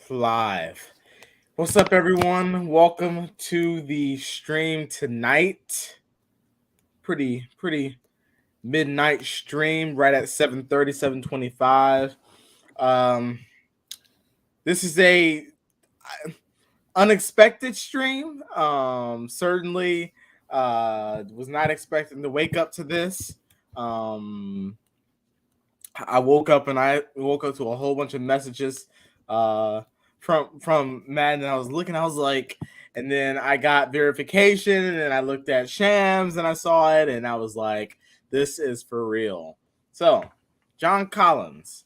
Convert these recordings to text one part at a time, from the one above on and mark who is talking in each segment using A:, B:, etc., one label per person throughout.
A: Live. What's up, everyone? Welcome to the stream tonight. Pretty midnight stream right at 7:30, 7:25. Um, this is a unexpected stream. Certainly was not expecting to wake up to this. Um, I woke up to a whole bunch of messages uh, from Madden. And I was looking, I was like, and then I got verification, and then I looked at Shams, and I saw it, and I was like, this is for real. So, John Collins,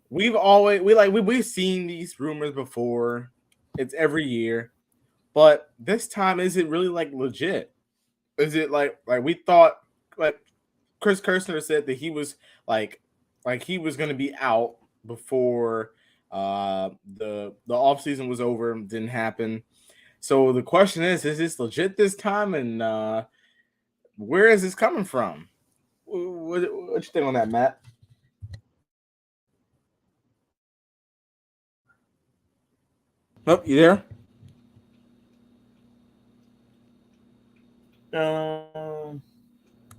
A: we've seen these rumors before. It's every year, but this time, is it really like legit? Is it like we thought? Like Chris Kirshner said that he was like he was going to be out before the off season was over. Didn't happen. So the question is this legit this time? And where is this coming from? What you think on that, Matt? Oh, you there?
B: Um,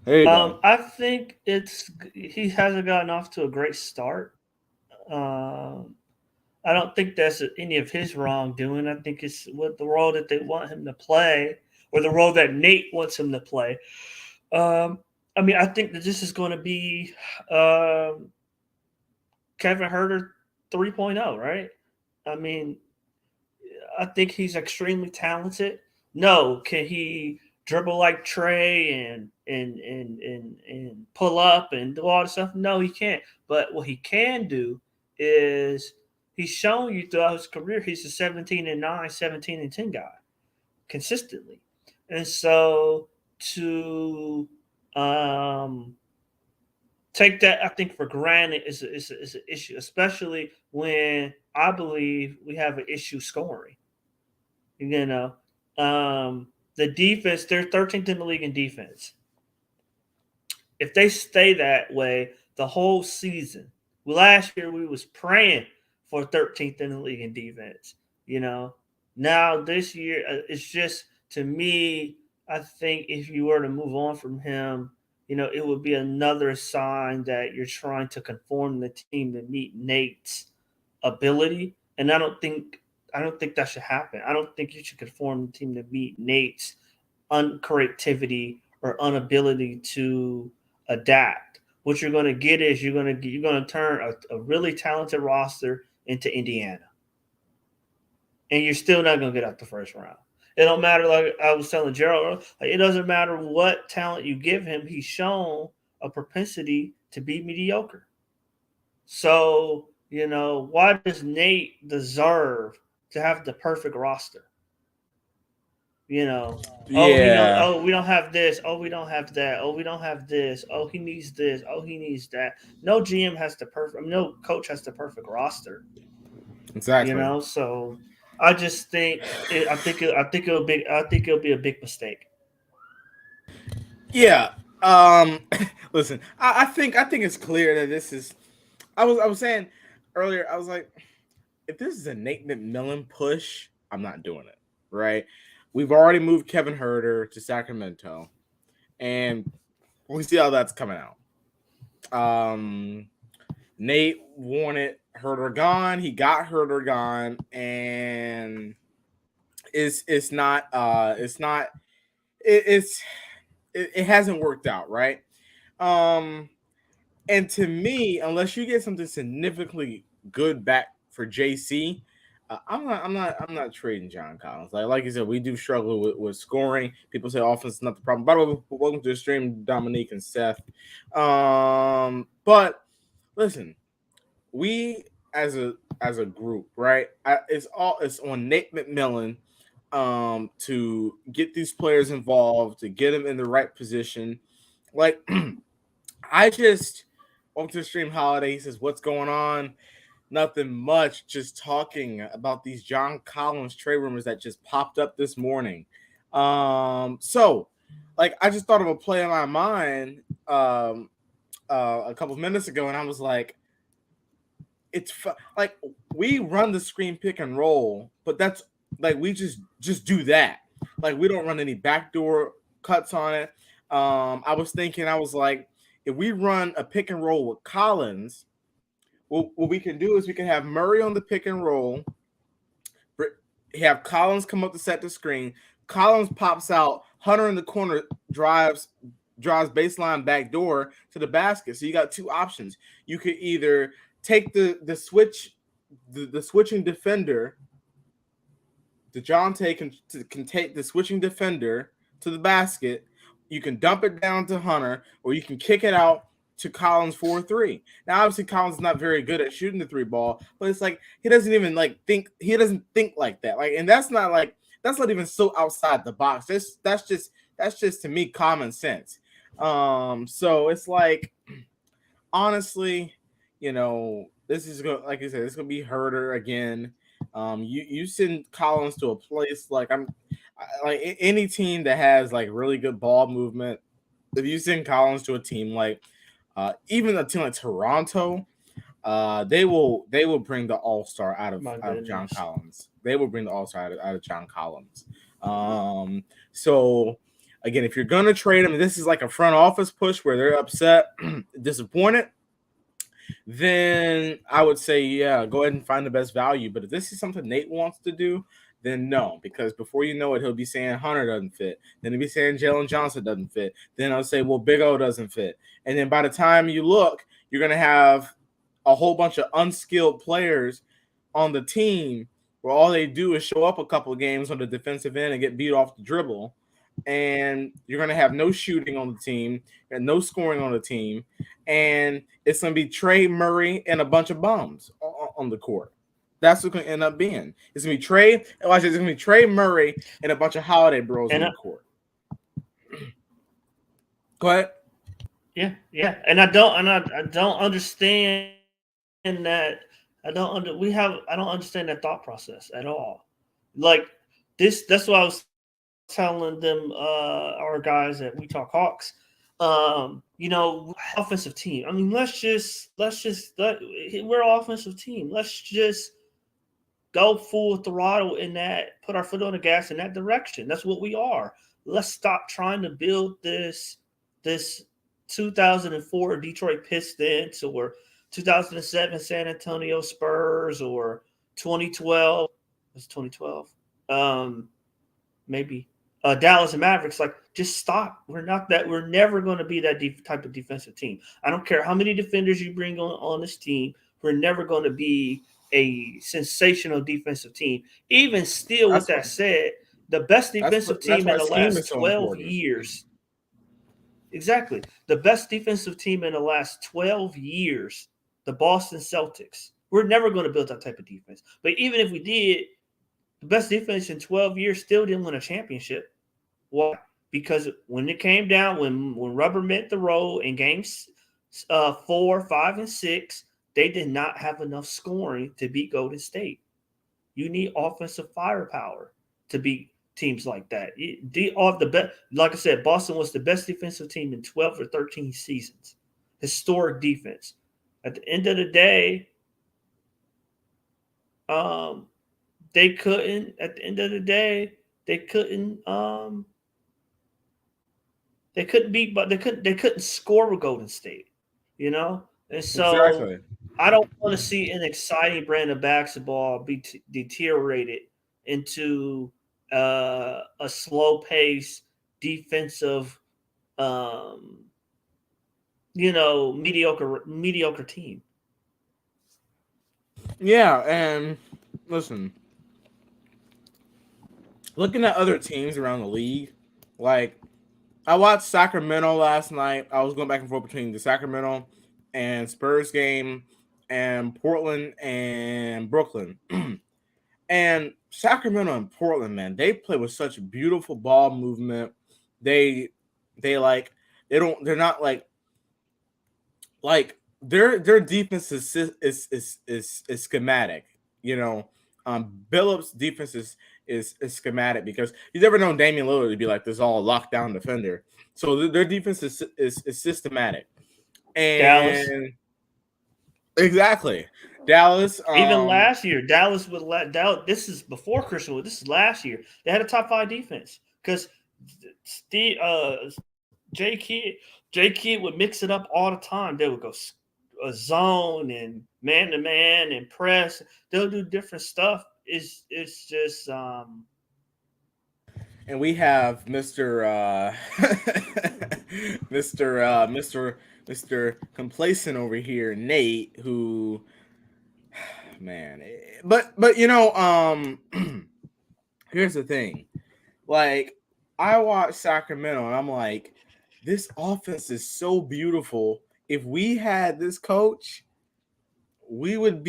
A: There you go.
B: I think he hasn't gotten off to a great start. Um, I don't think that's any of his wrongdoing. I think it's what the role that they want him to play, or the role that Nate wants him to play. Um, I mean, I think that this is going to be um, Kevin Herter 3.0, right? I mean, I think he's extremely talented. No, can he dribble like Trey and pull up and do all the stuff? No, he can't. But what he can do is he's shown you throughout his career he's a 17-9, 17-10 guy consistently. And so to um, take that, I think, for granted is an issue, especially when I believe we have an issue scoring. You know, the defense, they're 13th in the league in defense. If they stay that way the whole season, last year we was praying for 13th in the league in defense. You know, now this year it's just, to me, I think if you were to move on from him, it would be another sign that you're trying to conform the team to meet Nate's ability, and I don't think that should happen. I don't think you should conform the team to meet Nate's uncreativity or inability to adapt. What you're going to get is you're going to turn a really talented roster into Indiana, and you're still not going to get out the first round. It don't matter. Like I was telling Gerald, like, it doesn't matter what talent you give him. He's shown a propensity to be mediocre. So, why does Nate deserve to have the perfect roster? Oh,
A: Yeah,
B: oh, we don't have this. Oh, we don't have that. Oh, we don't have this. Oh, he needs this. Oh, he needs that. No GM has the perfect, no coach has the perfect roster,
A: exactly.
B: so I just I think it'll be a big mistake.
A: Yeah. Listen, I think it's clear that this is. I was saying earlier. I was like, if this is a Nate McMillan push, I'm not doing it. Right? We've already moved Kevin Herter to Sacramento, and we see how that's coming out. Um, Nate wanted Herter gone. He got Herter gone, and it's not it's it hasn't worked out, right? Um, and to me, unless you get something significantly good back for JC, I'm not trading John Collins. Like you said, we do struggle with scoring. People say offense is not the problem. By the way, welcome to the stream, Dominique and Seth. But listen, we as a group, right? It's on Nate McMillan to get these players involved, to get them in the right position. Like I just welcome to the stream holiday. He says, what's going on? Nothing much, just talking about these John Collins trade rumors that just popped up this morning. So like I just thought of a play in my mind a couple of minutes ago, and I was like, like we run the screen pick and roll, but that's like we just do that. Like we don't run any backdoor cuts on it. I was thinking, I was like, if we run a pick and roll with Collins, what we can do is we can have Murray on the pick and roll, have Collins come up to set the screen. Collins pops out, Hunter in the corner drives baseline back door to the basket. So you got two options. You could either take the switching defender. DeJounte can take the switching defender to the basket. You can dump it down to Hunter, or you can kick it out to Collins 4-3. Now, obviously, Collins is not very good at shooting the three ball, but it's like he doesn't even think like that. Like, and that's not even so outside the box. That's just to me common sense. So it's like, honestly, this is going, like I said, it's gonna be Herder again. You send Collins to a place like any team that has like really good ball movement. If you send Collins to a team like even a team like Toronto, they will bring the all-star out of John Collins. They will bring the all-star out of John Collins. So again, if you're gonna trade him, this is like a front office push where they're upset, disappointed, then I would say, yeah, go ahead and find the best value. But if this is something Nate wants to do, then no, because before you know it, he'll be saying Hunter doesn't fit. Then he'll be saying Jalen Johnson doesn't fit. Then I'll say, well, Big O doesn't fit. And then by the time you look, you're going to have a whole bunch of unskilled players on the team where all they do is show up a couple of games on the defensive end and get beat off the dribble. And you're going to have no shooting on the team and no scoring on the team. And it's going to be Trey Murray and a bunch of bums on the court. That's what's going to end up being. It's going to be Trey Murray and a bunch of Holiday Bros on the court. Go ahead.
B: Yeah. And I don't understand that. I don't understand that thought process at all. Like this, that's what I was telling them, our guys at We Talk Hawks. Offensive team. I mean, we're an offensive team. Let's just go full throttle in that, put our foot on the gas in that direction. That's what we are. Let's stop trying to build this 2004 Detroit Pistons or 2007 San Antonio Spurs or 2012. It's 2012. Maybe. Dallas Mavericks, like, just stop. We're never going to be that type of defensive team. I don't care how many defenders you bring on this team. We're never going to be a sensational defensive team. Even still, with that said, the best defensive team in the last 12 years. Exactly. The best defensive team in the last 12 years, the Boston Celtics. We're never going to build that type of defense. But even if we did, the best defense in 12 years still didn't win a championship. Why? Because when it came down, when rubber met the road in games 4, 5, and 6, they did not have enough scoring to beat Golden State. You need offensive firepower to beat teams like that. Like I said, Boston was the best defensive team in 12 or 13 seasons. Historic defense. At the end of the day, they couldn't. At the end of the day, they couldn't beat, but they couldn't score with Golden State, And so exactly. I don't want to see an exciting brand of basketball be deteriorated into a slow-paced defensive, mediocre team.
A: Yeah, and listen, looking at other teams around the league, like I watched Sacramento last night. I was going back and forth between the Sacramento and Spurs game and Portland and Brooklyn. And Sacramento and Portland, man, they play with such beautiful ball movement. They're not like their defense is schematic. Billups' defense is schematic because you've never known Damian Lillard to be like this all lockdown defender. So their defense is systematic. And Dallas. Exactly. Dallas.
B: Even last year, Dallas would let Dallas. This is before Christian Wood. This is last year. They had a top 5 defense because Steve, J Kid would mix it up all the time. They would go a zone and man to man and press. They'll do different stuff. It's just
A: and we have Mr. Mr. Complacent over here, Nate, who man, but here's the thing. Like, I watch Sacramento and I'm like, this offense is so beautiful. If we had this coach, we would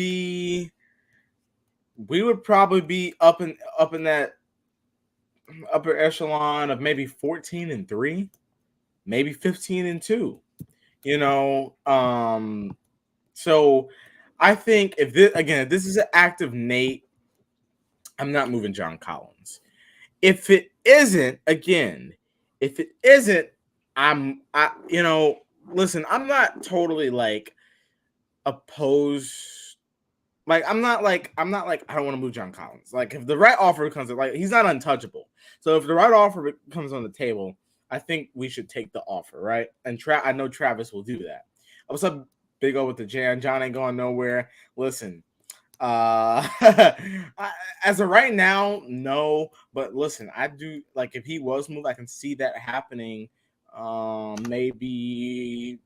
A: probably be up in that upper echelon of maybe 14-3, maybe 15-2. So I think if this is an active Nate, I'm not moving John Collins. If it isn't, listen, I'm not totally like opposed. Like, I'm not like I don't want to move John Collins. Like, if the right offer comes, like, he's not untouchable. So if the right offer comes on the table, I think we should take the offer, right? And I know Travis will do that. What's up, Big O with the Jan? John ain't going nowhere. Listen, as of right now, no. But listen, I do like if he was moved, I can see that happening. Maybe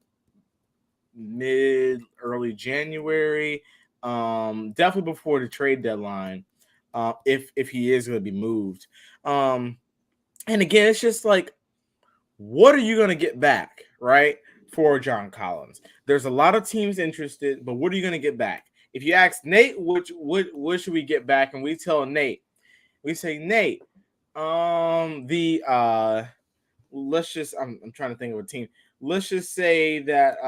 A: early January. Definitely before the trade deadline. If he is going to be moved. And again, it's just like, what are you going to get back, right, for John Collins? There's a lot of teams interested, but what are you going to get back? If you ask Nate, what should we get back, and we tell Nate, we say, Nate, let's just, I'm trying to think of a team. Let's just say that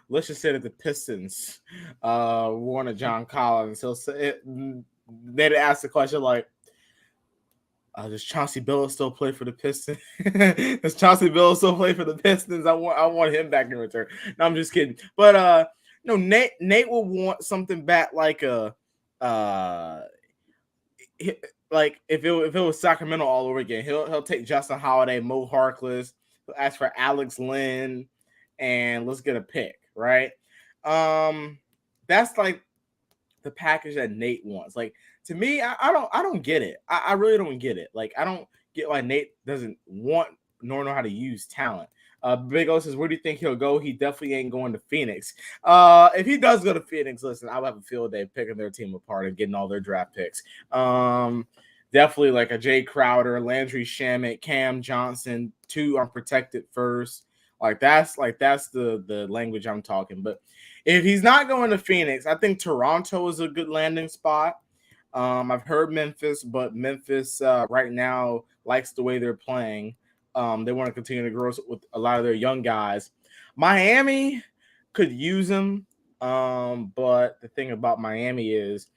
A: the Pistons wanted John Collins. He'll say they'd ask the question like, does Chauncey Billups still play for the Pistons? Does Chauncey Billups still play for the Pistons? I want him back in return. No, I'm just kidding. But Nate will want something back like like if it was Sacramento all over again. He'll take Justin Holiday, Mo Harkless, he'll ask for Alex Lynn, and let's get a pick, right? That's like the package that Nate wants. Like, to me, I don't get it. I really don't get it. Like, I don't get why Nate doesn't want nor know how to use talent. Big O says, where do you think he'll go? He definitely ain't going to Phoenix. If he does go to Phoenix, listen, I'll have a field day picking their team apart and getting all their draft picks. Definitely like a Jay Crowder, Landry Shamet, Cam Johnson, 2 unprotected first. Like that's the language I'm talking. But if he's not going to Phoenix, I think Toronto is a good landing spot. I've heard Memphis, but Memphis right now likes the way they're playing. They want to continue to grow with a lot of their young guys. Miami could use him, but the thing about Miami is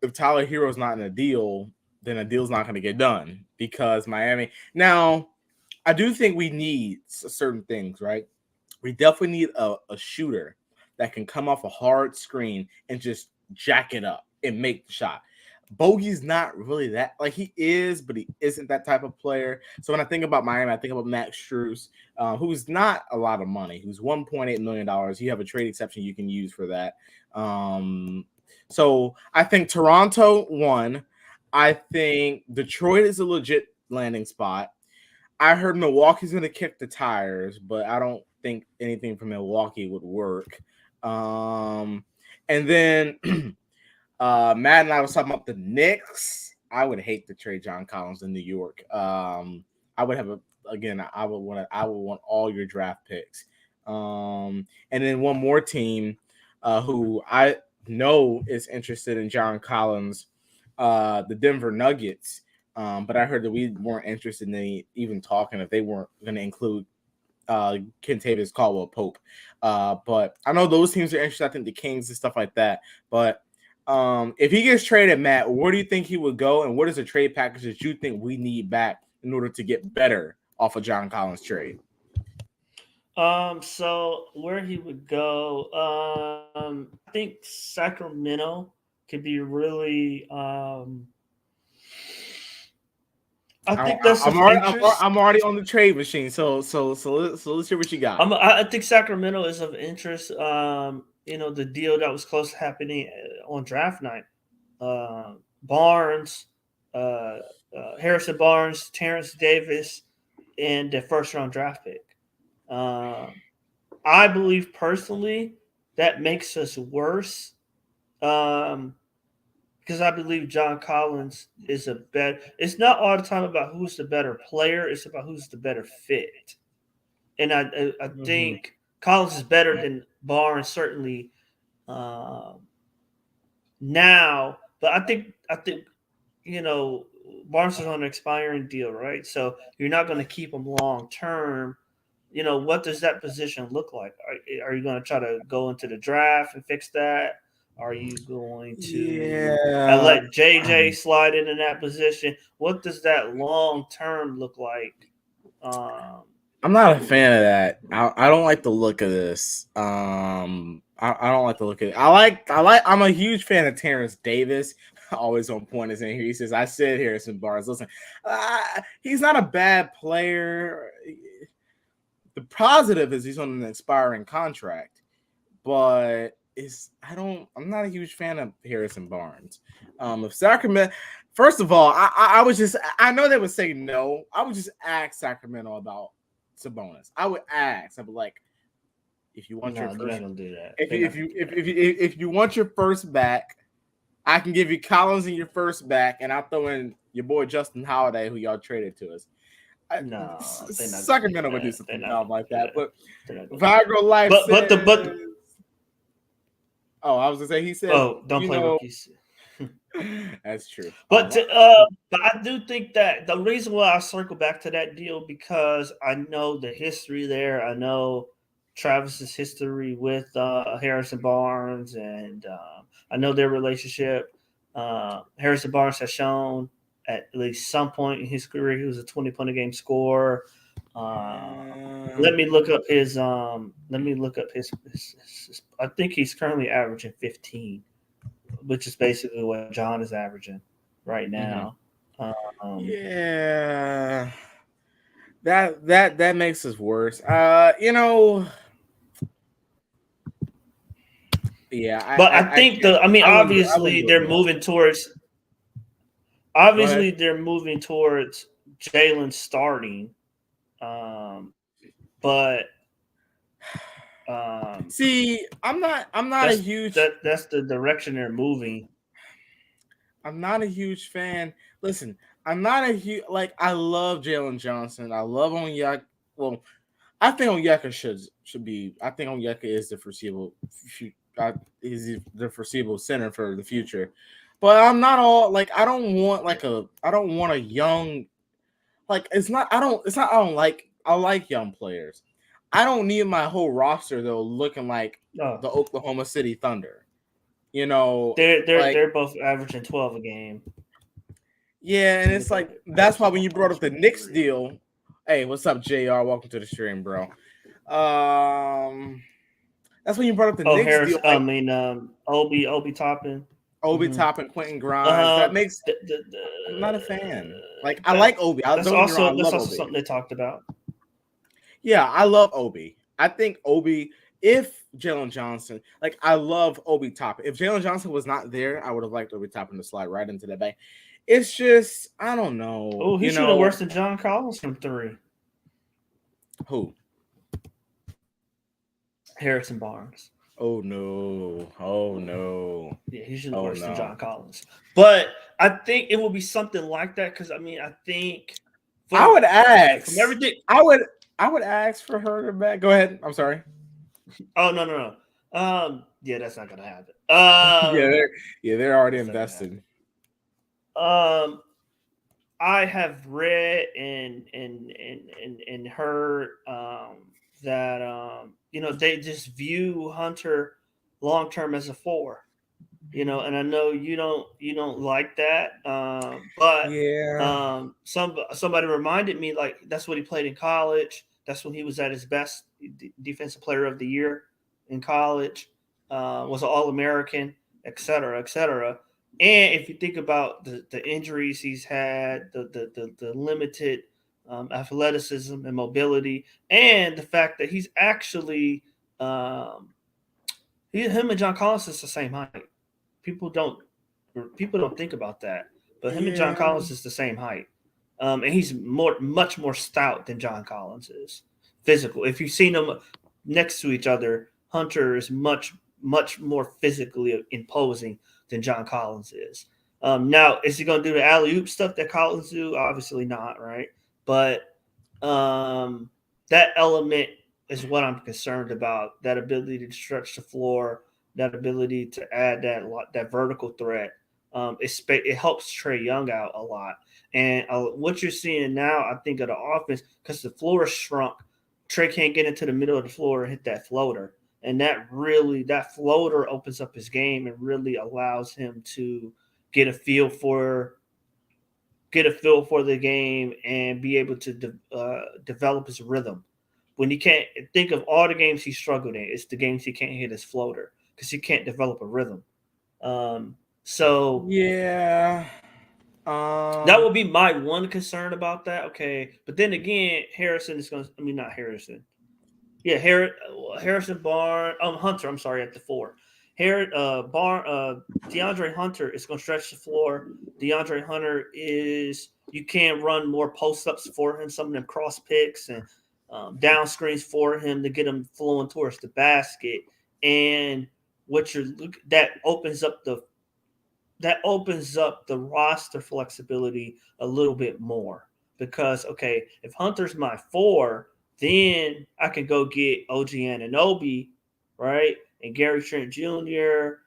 A: if Tyler Hero's not in a deal, then a deal's not going to get done because Miami. Now, I do think we need certain things, right? We definitely need a shooter that can come off a hard screen and just jack it up and make the shot. Bogey's not really that, like, he is, but he isn't that type of player. So when I think about Miami, I think about Max Strus, who's not a lot of money, who's $1.8 million. You have a trade exception you can use for that. So I think Toronto won. I think Detroit is a legit landing spot. I heard Milwaukee's going to kick the tires, but I don't think anything from Milwaukee would work. And then Matt and I was talking about the Knicks. I would hate to trade John Collins in New York. I would have I would want all your draft picks. And then one more team who I know is interested in John Collins, the Denver Nuggets. But I heard that we weren't interested in even talking if they weren't going to include Kentavious Caldwell Pope. But I know those teams are interested. I think the Kings and stuff like that. But if he gets traded, Matt, where do you think he would go? And what is the trade package that you think we need back in order to get better off of John Collins trade?
B: So where he would go, I think Sacramento could be really. I think that's
A: I'm
B: of
A: already
B: interest.
A: I'm already on the trade machine. Let's hear what you got.
B: I think Sacramento is of interest. The deal that was close to happening on draft night. Barnes, uh, Harrison Barnes, Terrence Davis, and the first round draft pick. Um, I believe personally that makes us worse um, because I believe John Collins is a better. It's not all the time about who's the better player; it's about who's the better fit. And I
A: Mhm.
B: think Collins is better than Barnes certainly um, now, but I think Barnes is on an expiring deal, right? So you're not going to keep him long term. What does that position look like? Are you going to try to go into the draft and fix that? Are you going to
A: Yeah.
B: let JJ slide into that position? What does that long term look like? Um,
A: I'm not a fan of that. I don't like the look of this. I don't like the look of it. I'm a huge fan of Terrence Davis. Always on point is in here. He says, "I said Harrison Barnes. Listen, he's not a bad player. The positive is he's on an expiring contract, but I'm not a huge fan of Harrison Barnes. If Sacramento, first of all, I would just I know they would say no. I would just ask Sacramento about Sabonis. I would ask. I would like if you want your
B: no, they're not
A: first
B: going to do that.
A: if
B: They're
A: you
B: not
A: if
B: going
A: you
B: to do
A: if,
B: that.
A: if, you, if you want your first back, I can give you Collins in your first back, and I'll throw in your boy Justin Holiday, who y'all traded to us.
B: No, they're not going to do
A: Sacramento would do
B: that. They're
A: something
B: not
A: dumb
B: going
A: like
B: to do
A: that,
B: that.
A: but
B: They're not going to do that.
A: Viagra Life
B: But
A: says.
B: the
A: Oh, I was gonna say he says,
B: oh, don't play rookies.
A: that's true.
B: But but I do think that the reason why I circle back to that deal because I know the history there. I know Travis's history with Harrison Barnes, and I know their relationship. Harrison Barnes has shown at least some point in his career he was a 20-point a game scorer. Uh,
A: Uh,
B: let me look up his. Let me look up his. I think he's currently averaging 15, which is basically what John is averaging right
A: mhm.
B: now. Um,
A: Yeah, that makes us worse. Yeah,
B: but I
A: I
B: think
A: can't. I wouldn't
B: obviously
A: do it
B: they're
A: more.
B: moving towards.
A: Go ahead.
B: Obviously, they're moving towards Jalen starting, um, but um,
A: See, I'm not a huge
B: that's the direction they're moving.
A: I'm not a huge fan. Listen, I'm not a huge like I love Jalen Johnson. I love Onyeka. Well, I think Onyeka should be. I think Onyeka is the foreseeable. Is the foreseeable center for the future. But I'm not all like I don't want a young like it's not I don't it's not I like young players. I don't need my whole roster though looking like
B: Oh,
A: the Oklahoma City Thunder. You know, like
B: they're both averaging 12 a game.
A: yeah, and
B: Let me
A: it's
B: look
A: like
B: at
A: that's why
B: Harrison
A: when you brought up
B: Barnes
A: the
B: for
A: Knicks
B: three.
A: deal, hey, what's up, JR? Welcome to the stream, bro. Um, that's when you brought up the
B: Oh,
A: Knicks deal,
B: Harris. I
A: like
B: mean, Obi Toppin.
A: Obi
B: Mm-hmm.
A: Top and Quentin Grimes. That makes
B: The,
A: I'm not a fan. Like I
B: that
A: like Obi. Don't get me wrong, I
B: that's
A: love
B: also
A: Obi.
B: something they talked about.
A: Yeah, I love Obi. I think Obi. If Jalen Johnson, like I love Obi Toppin. If Jalen Johnson was not there, I would have liked Obi Toppin to slide right into that bank. It's just I don't know.
B: Oh,
A: You
B: he's shooting
A: know
B: worse than John Collins from three.
A: who?
B: Harrison Barnes.
A: Oh no. Oh no.
B: Yeah, he's shooting
A: Oh
B: worse than
A: no.
B: John Collins. But I think it will be something like that because I think
A: I
B: from
A: would
B: from
A: ask.
B: everything.
A: I would I would ask for her to back. Go ahead. I'm sorry.
B: Oh no. Yeah, that's not gonna happen.
A: yeah, they're already
B: That's not gonna happen.
A: invested.
B: I have read and heard that they just view Hunter long term as a four. And I know you don't like that, but
A: Yeah.
B: somebody reminded me like that's what he played in college. That's when he was at his best. defensive player of the year in college, was an All American, et cetera, et cetera. And if you think about the injuries he's had, the limited athleticism and mobility, and the fact that he's actually um, him and John Collins is the same height. People don't people don't think about that, but him and John
A: Yeah.
B: Collins is the same height, and he's much more stout than John Collins is. Physical. If you've seen them next to each other, Hunter is much more physically imposing than John Collins is. Now, is he going to do the alley oop stuff that Collins do? Obviously not, right? But um, that element is what I'm concerned about. That ability to stretch the floor, that ability to add that vertical threat. It helps Trey Young out a lot. And what you're seeing now, I think, of the offense, because the floor shrunk, Trey can't get into the middle of the floor and hit that floater. And that floater opens up his game and really allows him to get a feel for the game and be able to develop his rhythm. When he can't think of all the games he struggled in, it's the games he can't hit his floater because he can't develop a rhythm. So
A: Yeah.
B: that
A: Um.
B: would be my one concern about that. Okay, but then again, Harrison is going to. I mean, not Harrison. Yeah, Harrison Barnes. Hunter. I'm sorry, at the four. DeAndre Hunter is going to stretch the floor. DeAndre Hunter is. You can run more post ups for him. Some of them cross picks and down screens for him to get him flowing towards the basket. And that opens up the roster flexibility a little bit more because okay, if Hunter's my four, then I can go get OG Anunoby, right, and Gary Trent Jr.,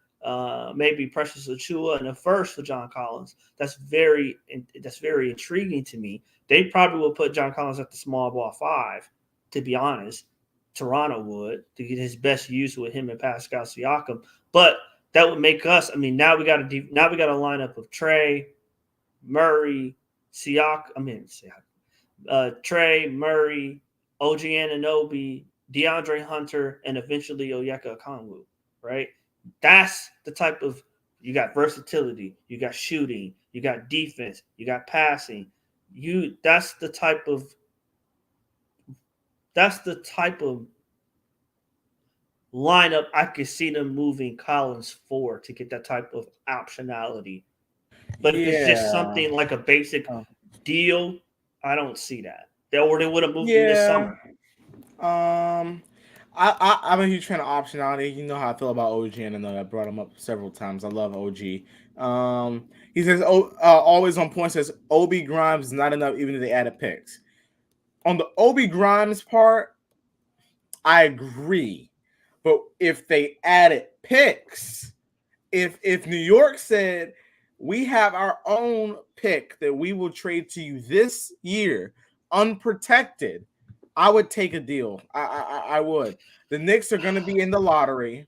B: maybe Precious Achua in the first for John Collins. That's very intriguing to me. They probably will put John Collins at the small ball five, to be honest. Toronto would to get his best use with him and Pascal Siakam, but that would make us. I mean, now we got a lineup of Trey, Murray, Trey, Murray, OG Anunoby, DeAndre Hunter, and eventually Oyeka Okongwu. Right? That's the type of you got versatility, you got shooting, you got defense, you got passing. That's the type of lineup I could see them moving Collins for to get that type of optionality. But if it's just
A: Yeah.
B: something like a basic
A: Uh,
B: deal, I don't see that. They would have moved him this
A: yeah.
B: summer.
A: Um. I'm a huge fan of optionality. You know how I feel about OG, and I know I brought him up several times. I love OG. He says, "Oh, always on point." Says Obi Grimes is not enough, even if they added picks. On the Obi Grimes part, I agree. But if they added picks, if New York said we have our own pick that we will trade to you this year, unprotected, I would take a deal. I would. The Knicks are going to be in the lottery.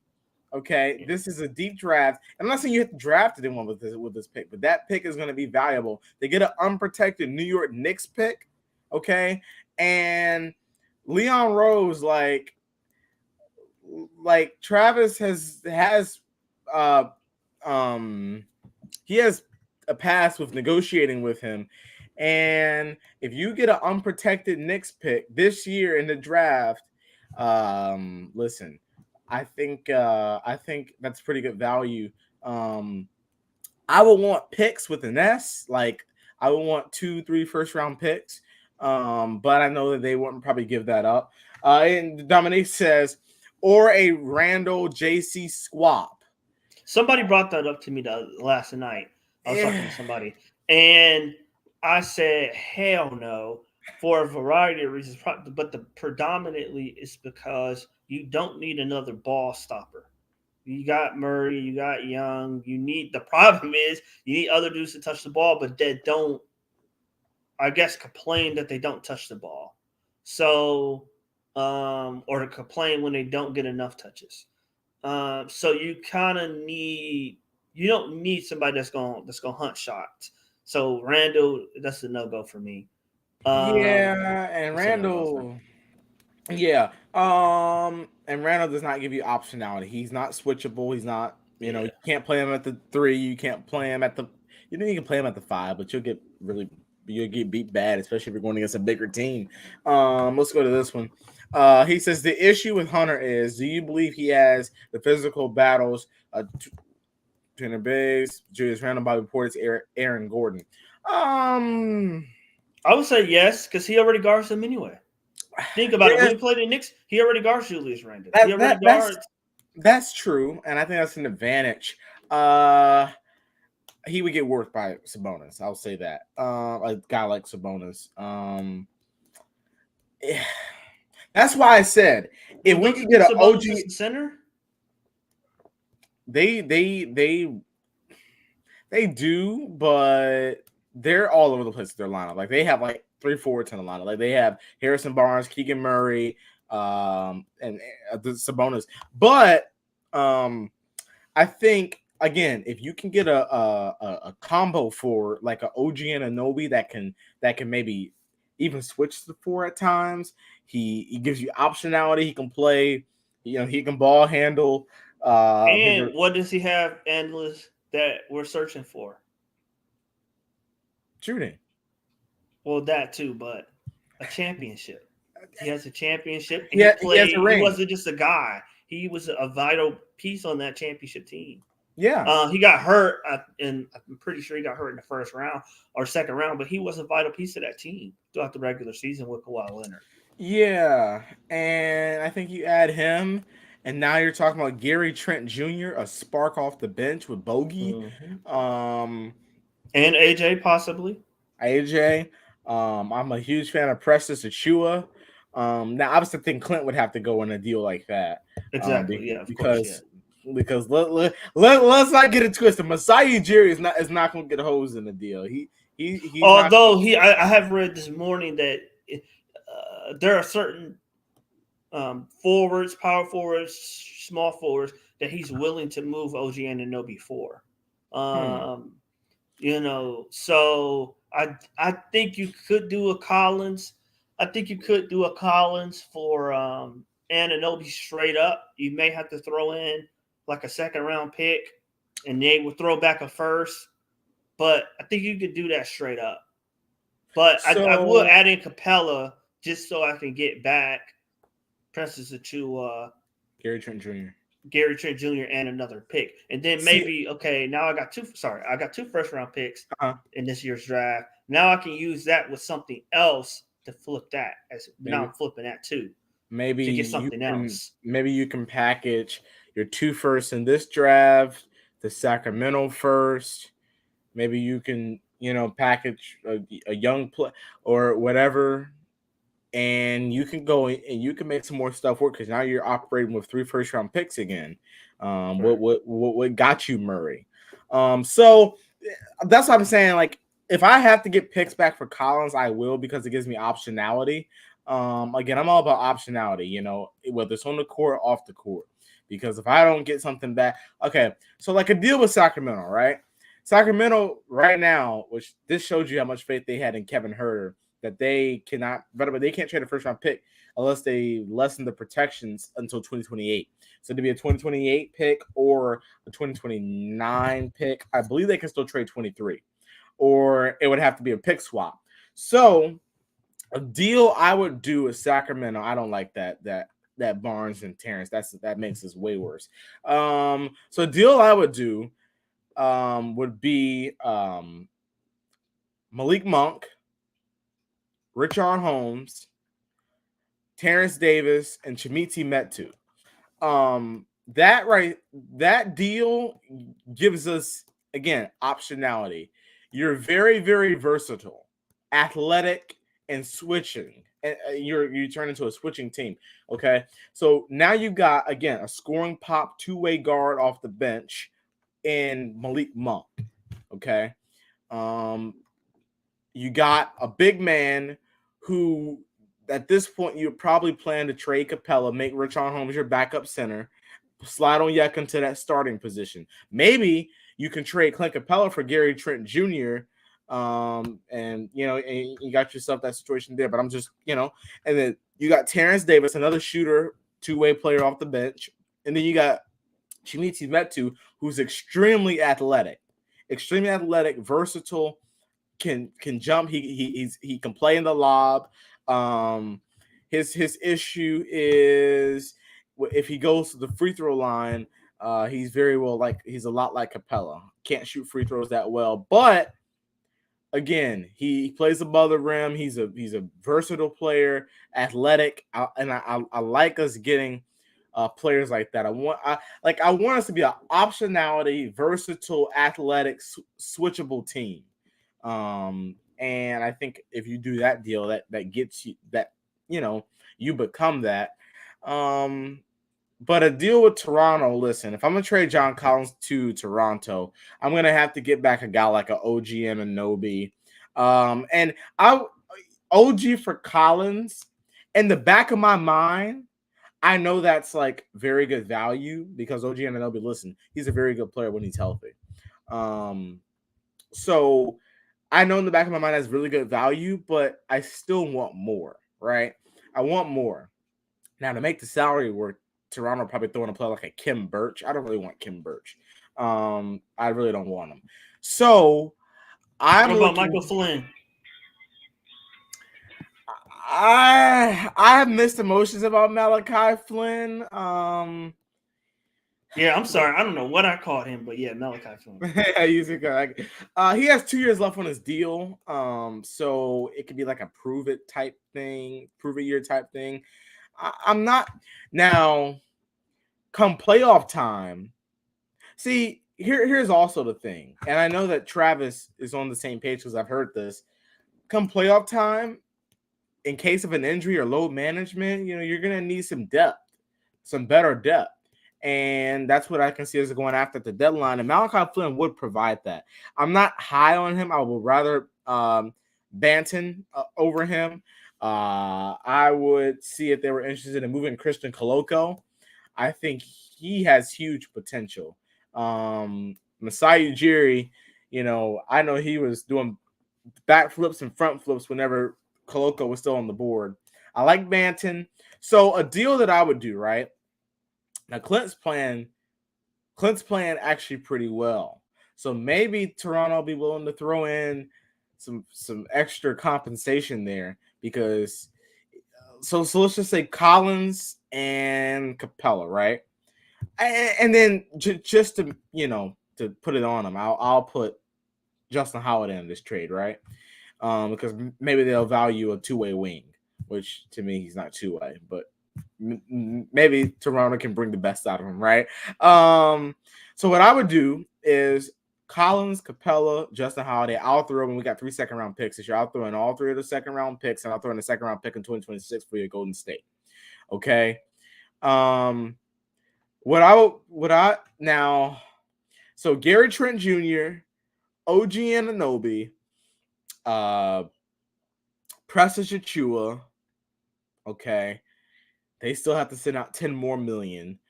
A: Okay, this is a deep draft. I'm not saying you have to draft anyone with this pick, but that pick is going to be valuable. They get an unprotected New York Knicks pick. Okay, and Leon Rose, Travis has uh he has a past with negotiating with him. And if you get an unprotected Knicks pick this year in the draft, listen, I think that's pretty good value. Um, I would want picks with an S, like I would want 2, 3 first round picks. But I know that they wouldn't probably give that up. And Dominique says, or a Randall JC swap.
B: Somebody brought that up to me last night. I was talking
A: Eh,
B: to somebody, and I said, "Hell no," for a variety of reasons. But the predominantly is because you don't need another ball stopper. You got Murray, you got Young. The problem is you need other dudes to touch the ball, but that don't, I guess, complain that they don't touch the ball. So, or to complain when they don't get enough touches. So you don't need somebody that's gonna hunt shots. So Randall, that's a no go for me. Um,
A: yeah, and
B: that's a no go for me.
A: Randall. Yeah. And Randall does not give you optionality. He's not switchable. He's not,
B: Yeah.
A: you can't play him at the 3. You can't play him at the, you can play him at the 5, but you'll get beat bad, especially if you're going against a bigger team. Let's go to this one. He says the issue with Hunter is, do you believe he has the physical battles, Tanner Biggs, Julius Randle, Bobby Portis, Aaron Gordon? Um,
B: I would say yes, because he already guards him anyway. Think about it.
A: yeah,
B: When he played the Knicks, he already guards Julius Randle. He
A: that
B: already
A: that that's
B: guards.
A: that's true, and I think that's an advantage. Uh, he would get worked by Sabonis. I'll say that. A guy like Sabonis. Yeah. That's why I said if
B: Well,
A: we
B: don't
A: could
B: you
A: get
B: put
A: an OG,
B: Sabonis as the center?
A: they do, but they're all over the place with their lineup. Like they have like 3 forwards in the lineup. Like they have Harrison Barnes, Keegan Murray, and the Sabonis. But I think again, if you can get a combo for like an OG and a Nobi that can maybe even switch the 4 at times. He gives you optionality. He can play. He can ball handle.
B: And what does he have, analysts, that we're searching for?
A: Shooting.
B: Well, that too, but a championship. He has a championship. And
A: Yeah, he has a
B: He
A: ring.
B: wasn't just a guy. He was a vital piece on that championship team.
A: Yeah.
B: He got hurt, and I'm pretty sure he got hurt in the first round or second round, but he was a vital piece of that team throughout the regular season with Kawhi Leonard.
A: Yeah, and I think you add him, and now you're talking about Gary Trent Jr., a spark off the bench with Bogey,
B: Mm-hmm.
A: um,
B: And AJ possibly.
A: AJ. I'm a huge fan of Preston Achua. Now, obviously, I think Clint would have to go in a deal like that,
B: Exactly. Yeah, of course. Yeah.
A: because let's not get it twisted. Masai Ujiri is not going to get hosed in the deal. He's not.
B: Although I have read this morning that there are certain forwards, power forwards, small forwards that he's willing to move OG Anunoby for.
A: Hmm.
B: So I think you could do a Collins. I think you could do a Collins for Anunoby straight up. You may have to throw in like a second round pick, and they would throw back a first. But I think you could do that straight up. But I will
A: So
B: add in Capella just so I can get back Princess to
A: Gary Trent Jr.
B: Gary Trent Jr. and another pick. And then
A: See,
B: maybe, okay, now I got two first round picks
A: uh,
B: in this year's draft. Now I can use that with something else to flip that. Now
A: maybe
B: I'm flipping that too
A: maybe
B: to get something else.
A: you can package your 2 firsts in this draft, the Sacramento first. Maybe you can package a young play or whatever, and you can go and you can make some more stuff work because now you're operating with 3 first round picks again.
B: Right.
A: What got you Murray? So that's what I'm saying. Like, if I have to get picks back for Collins, I will, because it gives me optionality. Again, I'm all about optionality, whether it's on the court or off the court. Because if I don't get something back, okay, so like a deal with Sacramento, right? Sacramento right now, which this shows you how much faith they had in Kevin Huerter, that they cannot, but they can't trade a first round pick unless they lessen the protections until 2028. So to be a 2028 pick or a 2029 pick, I believe they can still trade 23, or it would have to be a pick swap. So a deal I would do is Sacramento. I don't like that Barnes and Terrence. That makes this way worse. So a deal I would do would be Malik Monk, Richard Holmes, Terrence Davis, and Chimiti Metu. That deal gives us, again, optionality. You're very, very versatile, athletic, and switching. And you turn into a switching team. Okay, so now you've got, again, a scoring pop 2-way guard off the bench in Malik Monk. Okay, you got a big man who, at this point, you probably plan to trade Capella, make Richaun Holmes your backup center, slide on Yek into that starting position. Maybe you can trade Clint Capella for Gary Trent Jr., And and you got yourself that situation there. But I'm just, and then you got Terrence Davis, another shooter, two-way player off the bench, and then you got Chimiti Metu, who's extremely athletic, versatile, can jump. He can play in the lob. His issue is if he goes to the free throw line, he's he's a lot like Capella. Can't shoot free throws that well, but again, he plays above the rim. He's a versatile player, athletic, and I like us getting players like that. I want us to be an optionality, versatile, athletic, switchable team. And I think if you do that deal, that gets you that you become that. But a deal with Toronto, listen, if I'm going to trade John Collins to Toronto, I'm going to have to get back a guy like an OG Anunoby. And OG for Collins, in the back of my mind, I know that's like very good value because OG Anunoby, listen, he's a very good player when he's healthy. So I know in the back of my mind that's really good value, but I still want more, right? I want more. Now, to make the salary work, Toronto probably throwing a player like a Kim Birch. I don't really want Kim Birch. I really don't want him. So
B: What about Michael Flynn?
A: I have mixed emotions about Malachi Flynn.
B: Yeah, I'm sorry. I don't know what I called him, but yeah, Malachi Flynn.
A: He has 2 years left on his deal. So it could be like a prove it year type thing. I'm not now. Come playoff time, see here's also the thing, and I know that Travis is on the same page because I've heard this. Come playoff time, in case of an injury or load management, you're gonna need some depth, some better depth, and that's what I can see as going after the deadline. And Malachi Flynn would provide that. I'm not high on him. I would rather Banton over him. I would see if they were interested in moving Christian Koloko. I think he has huge potential. Masai Ujiri, I know he was doing backflips and front flips whenever Koloko was still on the board. I like Banton. So a deal that I would do, right? Now Clint's playing actually pretty well. So maybe Toronto will be willing to throw in some extra compensation there because so let's just say Collins and Capella, right? And then just to to put it on them, I'll put Justin Holiday in this trade, right? Because maybe they'll value a two-way wing, which to me he's not two-way, but maybe Toronto can bring the best out of him, right? So what I would do is Collins, Capella, Justin Holiday. I'll throw when we got 3 second-round picks this year. I'll throw in all 3 of the second-round picks, and I'll throw in a second-round pick in 2026 for your Golden State. Okay. So Gary Trent Jr., OG Anunoby, Precious Achua. Okay. They still have to send out 10 more million.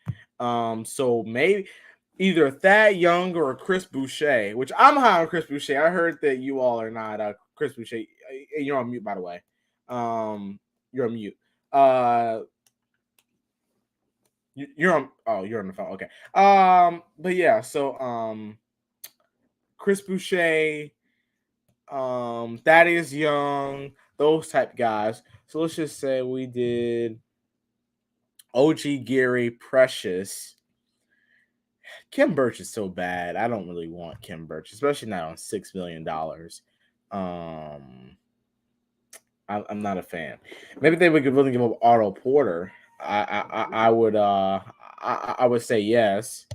A: So maybe either Thad Young or Chris Boucher, which I'm high on Chris Boucher. I heard that you all are not. Chris Boucher, you're on mute, by the way. You're on mute. You're on. Oh, you're on the phone. Okay. But yeah. So Chris Boucher, Thaddeus Young, those type guys. So let's just say we did OG Gary, Precious. Kim Birch is so bad. I don't really want Kim Birch, especially not on $6 million. I'm not a fan. Maybe they would really give up Otto Porter. I would say yes.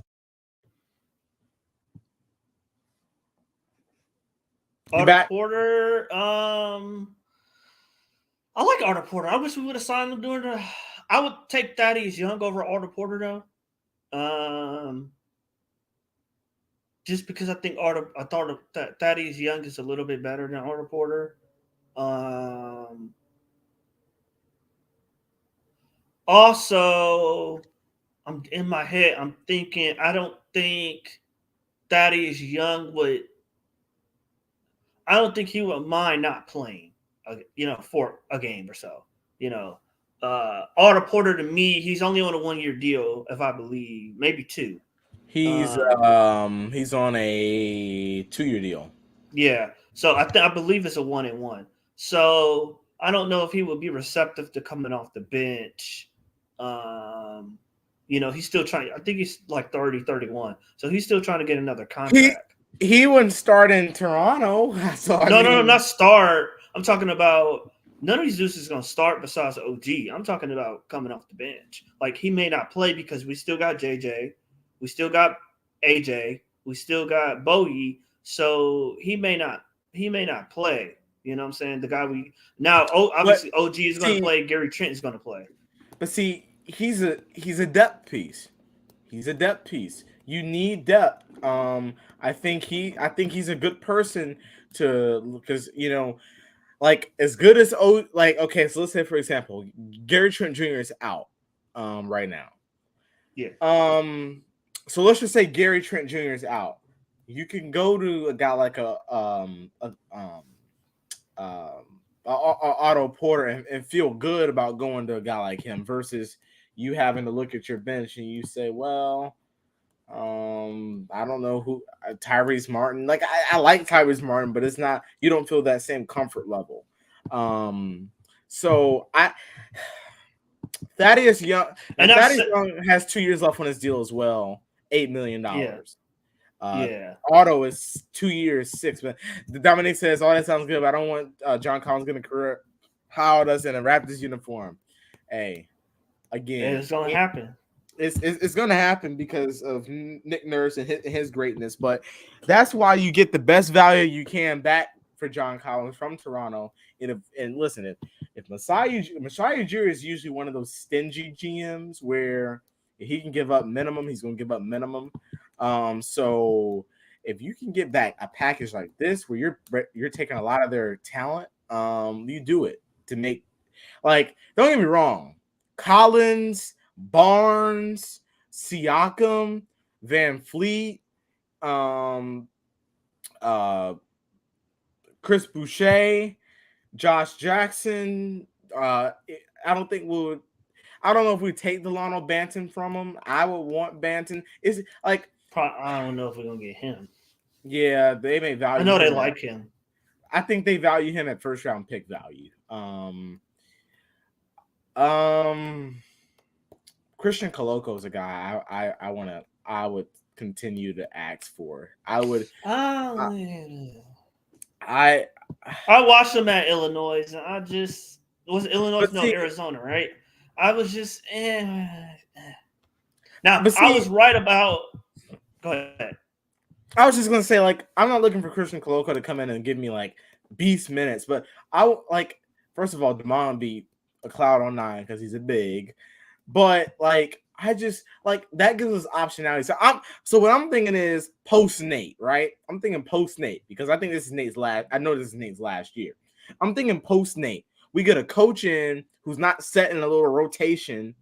B: Otto Porter. I like Otto Porter. I wish we would have signed him during the. I would take Thaddeus Young over Otto Porter though. Just because I thought that Thaddeus Young is a little bit better than Otto Porter. Also, I'm in my head. I'm thinking. I don't think Thaddeus Young would. I don't think he would mind not playing, for a game or so. Otto Porter to me, he's only on a 1 year deal, if I believe, maybe two.
A: He's
B: Um,
A: he's on a 2-year deal.
B: yeah, so I believe it's a 1-1. So I don't know if he would be receptive to coming off the bench. Um, he's still trying. I think he's like 30, 31. So he's still trying to get another
A: He
B: contract.
A: he wouldn't start in Toronto. So I
B: No,
A: mean,
B: not start. I'm talking about none of these dudes is going to start besides OG. I'm talking about coming off the bench. Like he may not play because we still got JJ, we still got AJ, we still got Bogey. So he may not play. You know what I'm saying? The guy we now
A: but
B: obviously OG is going to
A: see,
B: play. Gary Trent is going to play.
A: he's a depth piece. He's a depth piece. You need depth. I think he's a good person to, because like as good as like, okay, so let's say for example, Gary Trent Jr. is out right now.
B: Yeah,
A: So let's just say Gary Trent Jr. is out. You can go to a guy like Otto Porter and feel good about going to a guy like him versus you having to look at your bench and you say, well, I don't know who Tyrese Martin. Like I like Tyrese Martin, but it's not. You don't feel that same comfort level. So Thaddeus Young. Now
B: and that's
A: Thaddeus Young has 2 years left on his deal as well.
B: yeah,
A: $8 million.
B: yeah.
A: Otto is 2 years, 6. But Dominic says, "Oh, that sounds good, but I don't want John Collins going to career how us in a Raptors uniform." Hey, again,
B: It's going to happen.
A: it's going to happen because of Nick Nurse and his greatness. But that's why you get the best value you can back for John Collins from Toronto. And listen, if Masai Ujiri is usually one of those stingy GMs where if he can give up minimum, he's going to give up minimum. So if you can get back a package like this where you're taking a lot of their talent, you do it to make, like, don't get me wrong, Collins, Barnes, Siakam, Van Fleet, um, uh, Chris Boucher, Josh Jackson. I don't think we would. I don't know if we take Delano Banton from him. I would want Banton. Is like,
B: I don't know if we're going to get him.
A: yeah, they may
B: I
A: value
B: know they
A: him.
B: like him.
A: I think they value him at first round pick value. Um, Christian Koloko is a guy I would continue to ask for. I would. I,
B: Oh,
A: I
B: I watched them at Illinois, and it was Illinois,
A: but
B: no,
A: see,
B: Arizona, right? I was just Now
A: but
B: I was
A: see,
B: right about. Go ahead.
A: I was just gonna say, like, I'm not looking for Christian Koloko to come in and give me like beast minutes, but I would like, first of all, Demond be a cloud on 9 because he's a big, but like I just like that gives us optionality. So what I'm thinking is post Nate, right? I'm thinking post Nate because I think this is Nate's last. I know this is Nate's last year. I'm thinking post Nate. We get a coach in who's not set in a little rotation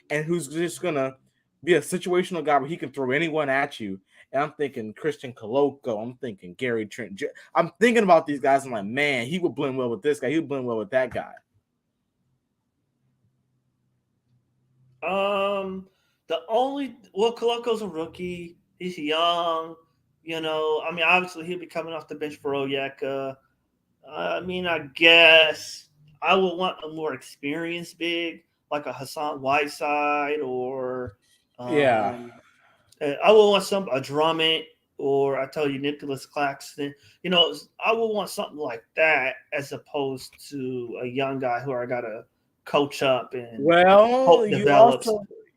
A: and who's just gonna be a situational guy where he can throw anyone at you. And I'm thinking Christian Koloko. I'm thinking Gary Trent. I'm thinking about these guys. I'm like, man, he would blend well with this guy. He would blend well with that guy.
B: Coloco's a rookie. He's young. I mean, obviously he'll be coming off the bench for Oyeka. I mean, I guess I would want a more experienced big, like a Hassan Whiteside, or
A: Yeah.
B: I would want a Drummond, or I tell you Nicholas Claxton. I would want something like that as opposed to a young guy who I gotta coach up and
A: Well,
B: hope develops.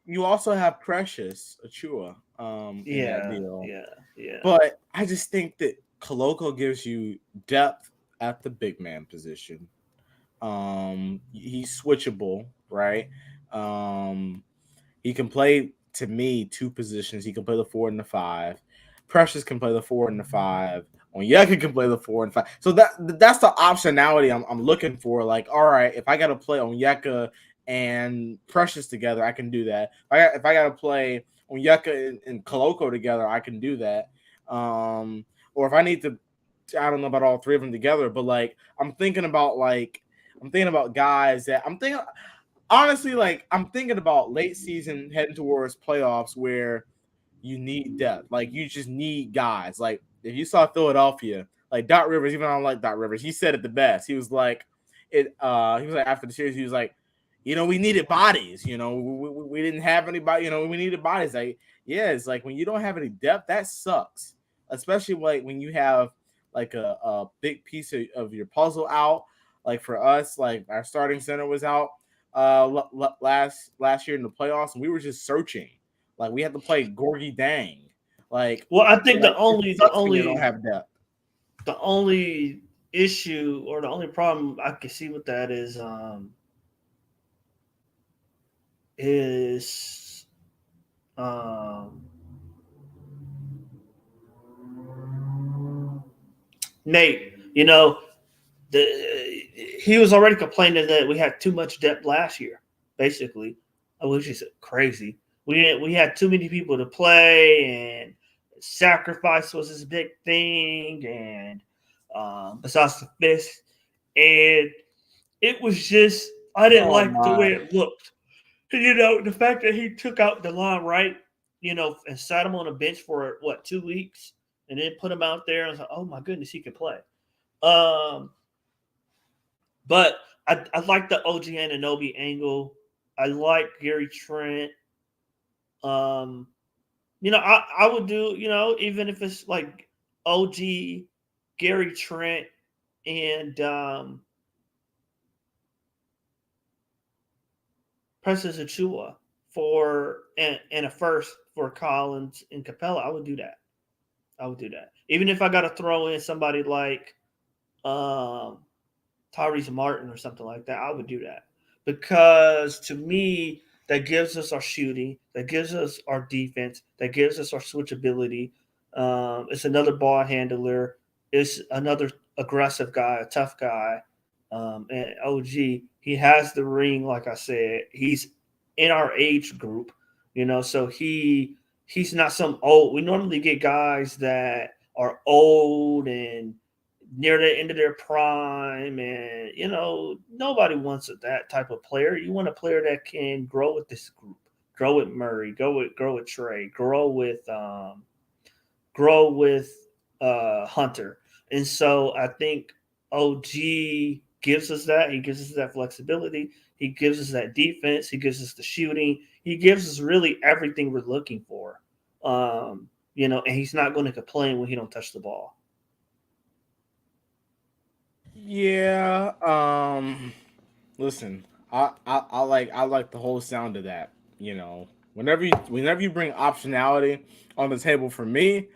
A: you also have Precious Achua in that
B: Yeah,
A: deal.
B: yeah, yeah.
A: But I just think that Koloko gives you depth at the big man position. He's switchable, right? He can play, to me, 2 positions. He can play the 4 and the 5. Precious can play the 4 and the 5. Onyeka can play the 4 and 5. So that's the optionality I'm looking for. Like, all right, if I got to play Onyeka and Precious together, I can do that. If I got to play Onyeka and Koloko together, I can do that. Or if I need to I don't know about all three of them together, but like I'm thinking about guys that I'm thinking honestly, like I'm thinking about late season heading towards playoffs where you need depth. Like you just need guys. Like if you saw Philadelphia, like Doc Rivers, even though I don't like Doc Rivers, he said it the best. He was like, he was like after the series, he was like, we needed bodies. We didn't have anybody. We needed bodies. Like, yeah, it's like when you don't have any depth, that sucks. Especially like when you have like a big piece of your puzzle out. Like for us, like our starting center was out last year in the playoffs, and we were just searching. Like we had to play Gorgie Dang. Like,
B: Well, I think
A: like
B: the
A: it
B: only the
A: sucks when you don't
B: only
A: have depth.
B: the only issue or the only problem I can see with that is Nate. He was already complaining that we had too much depth last year, basically, which is crazy. We had too many people to play, and sacrifice was his big thing, and besides the fist, and it was just I didn't
A: Oh
B: like the way
A: my.
B: it looked. The fact that he took out DeLon Wright, and sat him on a bench for what 2 weeks, and then put him out there. I was like, oh my goodness, he could play. Um, but I like the OG Anunoby angle. I like Gary Trent. Um, I would do, even if it's like OG, Gary Trent, and Precious Achua and a first for Collins and Capella. I would do that. Even if I got to throw in somebody like um, Tyrese Martin or something like that, I would do that. Because to me, that gives us our shooting, that gives us our defense, that gives us our switchability. It's another ball handler. It's another aggressive guy, a tough guy. And OG, he has the ring, like I said. He's in our age group, so he's not some old. We normally get guys that are old and near the end of their prime, and nobody wants that type of player. You want a player that can grow with this group, grow with Murray, grow with Trey, grow with Hunter. And so I think OG gives us that. He gives us that flexibility. He gives us that defense. He gives us the shooting. He gives us really everything we're looking for. And he's not going to complain when he don't touch the ball.
A: Yeah. Listen, I like the whole sound of that. Whenever you bring optionality on the table for me,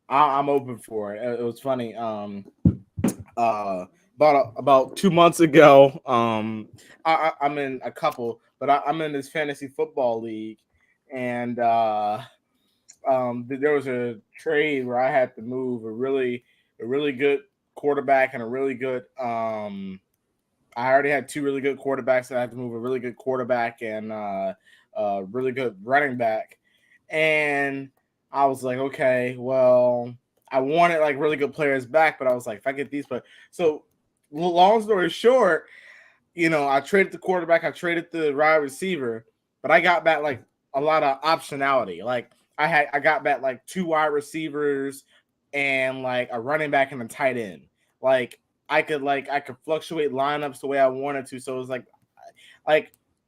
A: I'm open for it. It was funny. About 2 months ago, I'm in a couple, but I'm in this fantasy football league, and there was a trade where I had to move a really good quarterback and a really good I already had two really good quarterbacks. So I had to move a really good quarterback and a really good running back. And I was like, okay, well, I wanted like really good players back, but I was like, if I get these players. So, long story short, I traded the quarterback, I traded the wide receiver, but I got back like a lot of optionality. Like I got back like two wide receivers and like a running back and a tight end. Like I could fluctuate lineups the way I wanted to. So it was like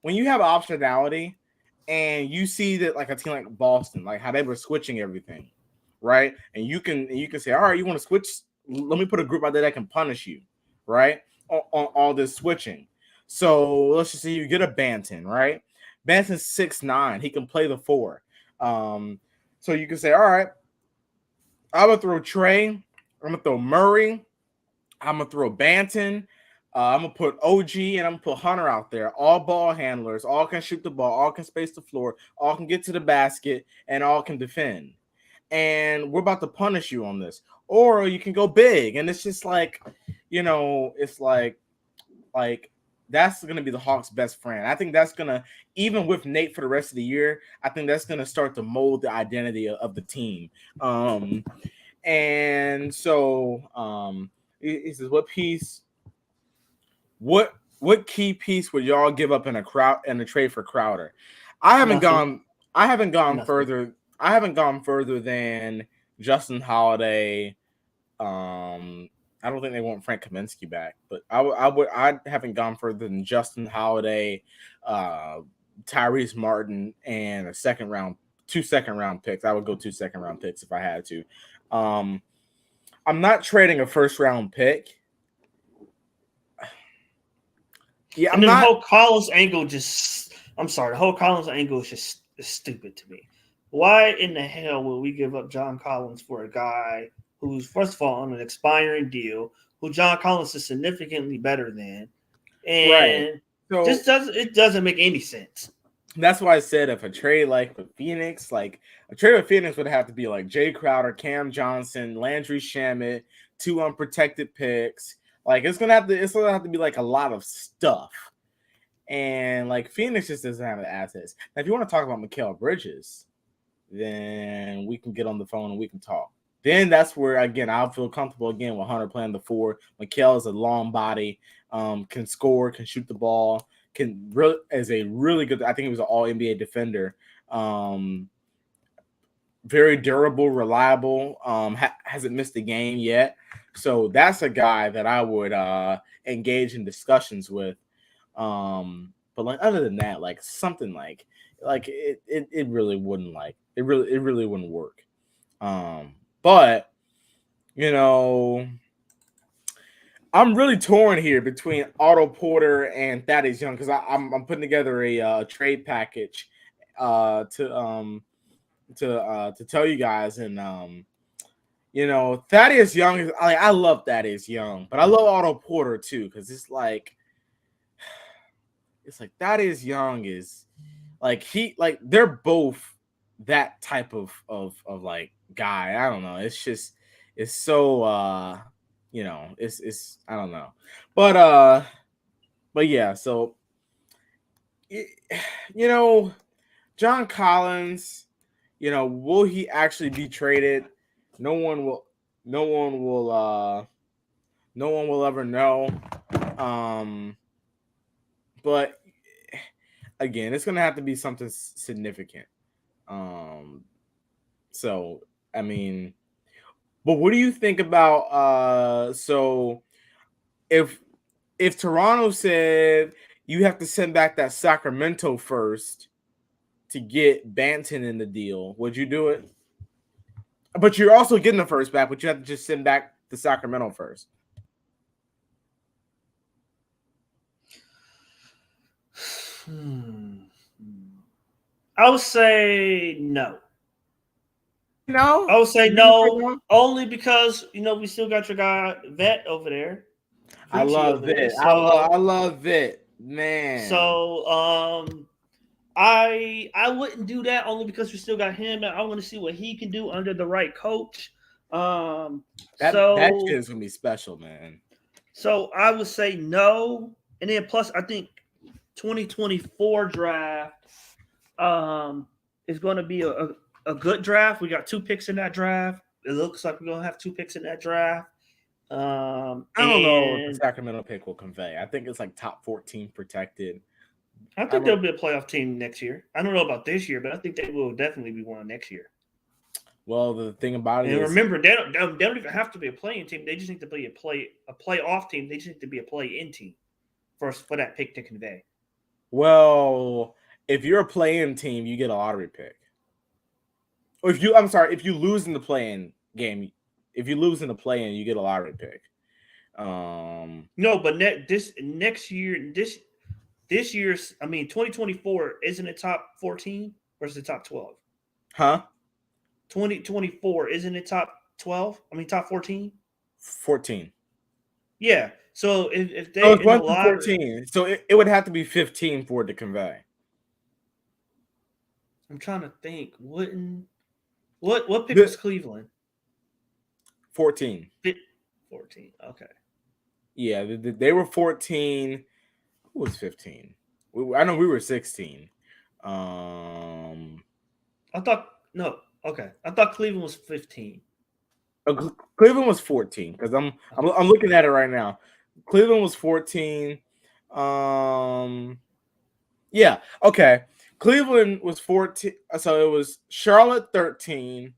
A: when you have optionality and you see that like a team like Boston, like how they were switching everything, right? And you can say, all right, you want to switch? Let me put a group out there that can punish you, right? On all this switching. So let's just say you get a Banton, right? Banton's 6'9", he can play the four. So you can say, all right, I'm gonna throw Trey, I'm gonna throw Murray, I'm gonna throw Banton. I'm gonna put OG and I'm gonna put Hunter out there. All ball handlers, all can shoot the ball, all can space the floor, all can get to the basket, and all can defend. And we're about to punish you on this. Or you can go big, and it's just like, it's like that's gonna be the Hawks' best friend. I think that's gonna, even with Nate for the rest of the year, I think that's gonna start to mold the identity of the team. And so he says, what key piece would y'all give up in a trade for Crowder? I haven't
B: Nothing.
A: gone I haven't gone
B: Nothing.
A: further. I haven't gone further than Justin Holiday. I don't think they want Frank Kaminsky back, but I haven't gone further than Justin Holiday, Tyrese Martin, and two second round picks. I would go 2 second round picks if I had to. I'm not trading a first round pick. Yeah,
B: And then the whole Collins angle I'm sorry, the whole Collins angle is stupid to me. Why in the hell would we give up John Collins for a guy who's, first of all, on an expiring deal, who John Collins is significantly better than, and
A: right? So
B: it doesn't make any sense.
A: That's why I said if a trade like with Phoenix, like a trade with Phoenix would have to be like Jay Crowder, Cam Johnson, Landry Shamet, 2 unprotected picks. Like it's gonna have to be like a lot of stuff. And like Phoenix just doesn't have the assets. Now, if you want to talk about Mikal Bridges, then we can get on the phone and we can talk. Then that's where again I'll feel comfortable again with Hunter playing the 4. Mikal is a long body, can score, can shoot the ball, is a really good. I think he was an All NBA defender. Very durable, reliable. Hasn't missed a game yet, so that's a guy that I would engage in discussions with. But like other than that, like something like it really wouldn't it really wouldn't work. But you know, I'm really torn here between Otto Porter and Thaddeus Young because I'm putting together a trade package to tell you guys, and you know, Thaddeus Young is I love Thaddeus Young, but I love Otto Porter too because it's like Thaddeus Young is they're both that type of like guy. I don't know. It's so you know, it's I don't know. But yeah, so you know, John Collins, you know, will he actually be traded? No one will ever know. But again, it's gonna have to be something significant. So I mean, but what do you think about so if Toronto said you have to send back that Sacramento first to get Banton in the deal, would you do it? But you're also getting the first back, but you have to just send back the Sacramento first.
B: I would say no.
A: No,
B: I would say no, only because you know we still got your guy Vet over there.
A: I love it.
B: So,
A: I love it, man.
B: So I wouldn't do that only because we still got him, and I want to see what he can do under the right coach.
A: That shit is gonna be special, man.
B: So I would say no, and then plus I think 2024 draft is going to be a good draft. We got 2 picks in that draft. It looks like we're going to have 2 picks in that draft.
A: I don't know what the Sacramento pick will convey. I think it's like top 14 protected.
B: I think they'll be a playoff team next year. I don't know about this year, but I think they will definitely be one next year.
A: Well, the thing about it is,
B: remember, they don't even have to be a play-in team. They just need to be a playoff team. They just need to be a play-in team for that pick to convey.
A: Well, if you're a play-in team, you get a lottery pick. Or if you lose in the play-in game, if you lose in the play-in, you get a lottery pick.
B: No, but next year, this year's, 2024 isn't it top 14 versus the top 12?
A: Huh?
B: 2024 isn't it top 12? Top 14?
A: 14.
B: Yeah. So if they
A: it's 1 to 14, so it would have to be 15 for it to convey.
B: I'm trying to think. What pick was Cleveland?
A: 14.
B: 14. Okay.
A: Yeah, they were 14. Who was 15? I know we were 16.
B: I thought Cleveland was 15.
A: Cleveland was 14 because I'm looking at it right now. Cleveland was 14. Yeah, okay. Cleveland was 14. So it was Charlotte 13,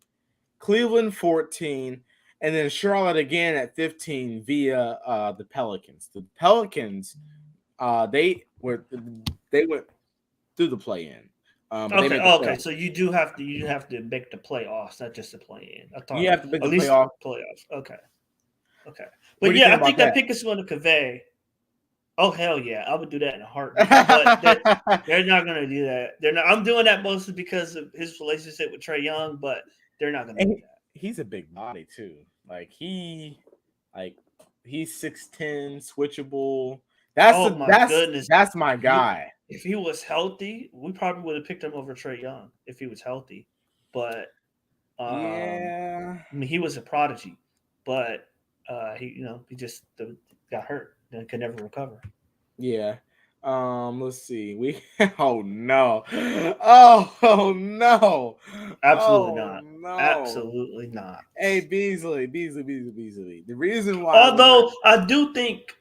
A: Cleveland 14, and then Charlotte again at 15 via the Pelicans. The Pelicans, they went through the play in. But they
B: Okay,
A: made the
B: okay.
A: playoffs.
B: So you have to make the playoffs, not just the play in. I
A: You
B: thought
A: have to make
B: at
A: the
B: least
A: playoff.
B: playoffs. Okay, okay.
A: What
B: But
A: do you
B: yeah,
A: think
B: I think
A: about
B: that
A: that?
B: pick is going to convey. Oh hell yeah, I would do that in a heartbeat. But they're not going to do that. They're not. I'm doing that mostly because of his relationship with Trey Young, but they're not going to
A: And
B: do that.
A: he's a big body too. Like he's 6'10", switchable.
B: Oh my goodness.
A: That's my
B: He,
A: guy.
B: if he was healthy, we probably would have picked him over Trey Young if he was healthy. But
A: Yeah.
B: I mean, he was a prodigy, but he just got hurt and could never recover.
A: Yeah. Let's see. We oh no. Oh no.
B: Absolutely
A: Oh
B: not.
A: no.
B: Absolutely not.
A: Hey Beasley. The reason why we're not
B: Although I do think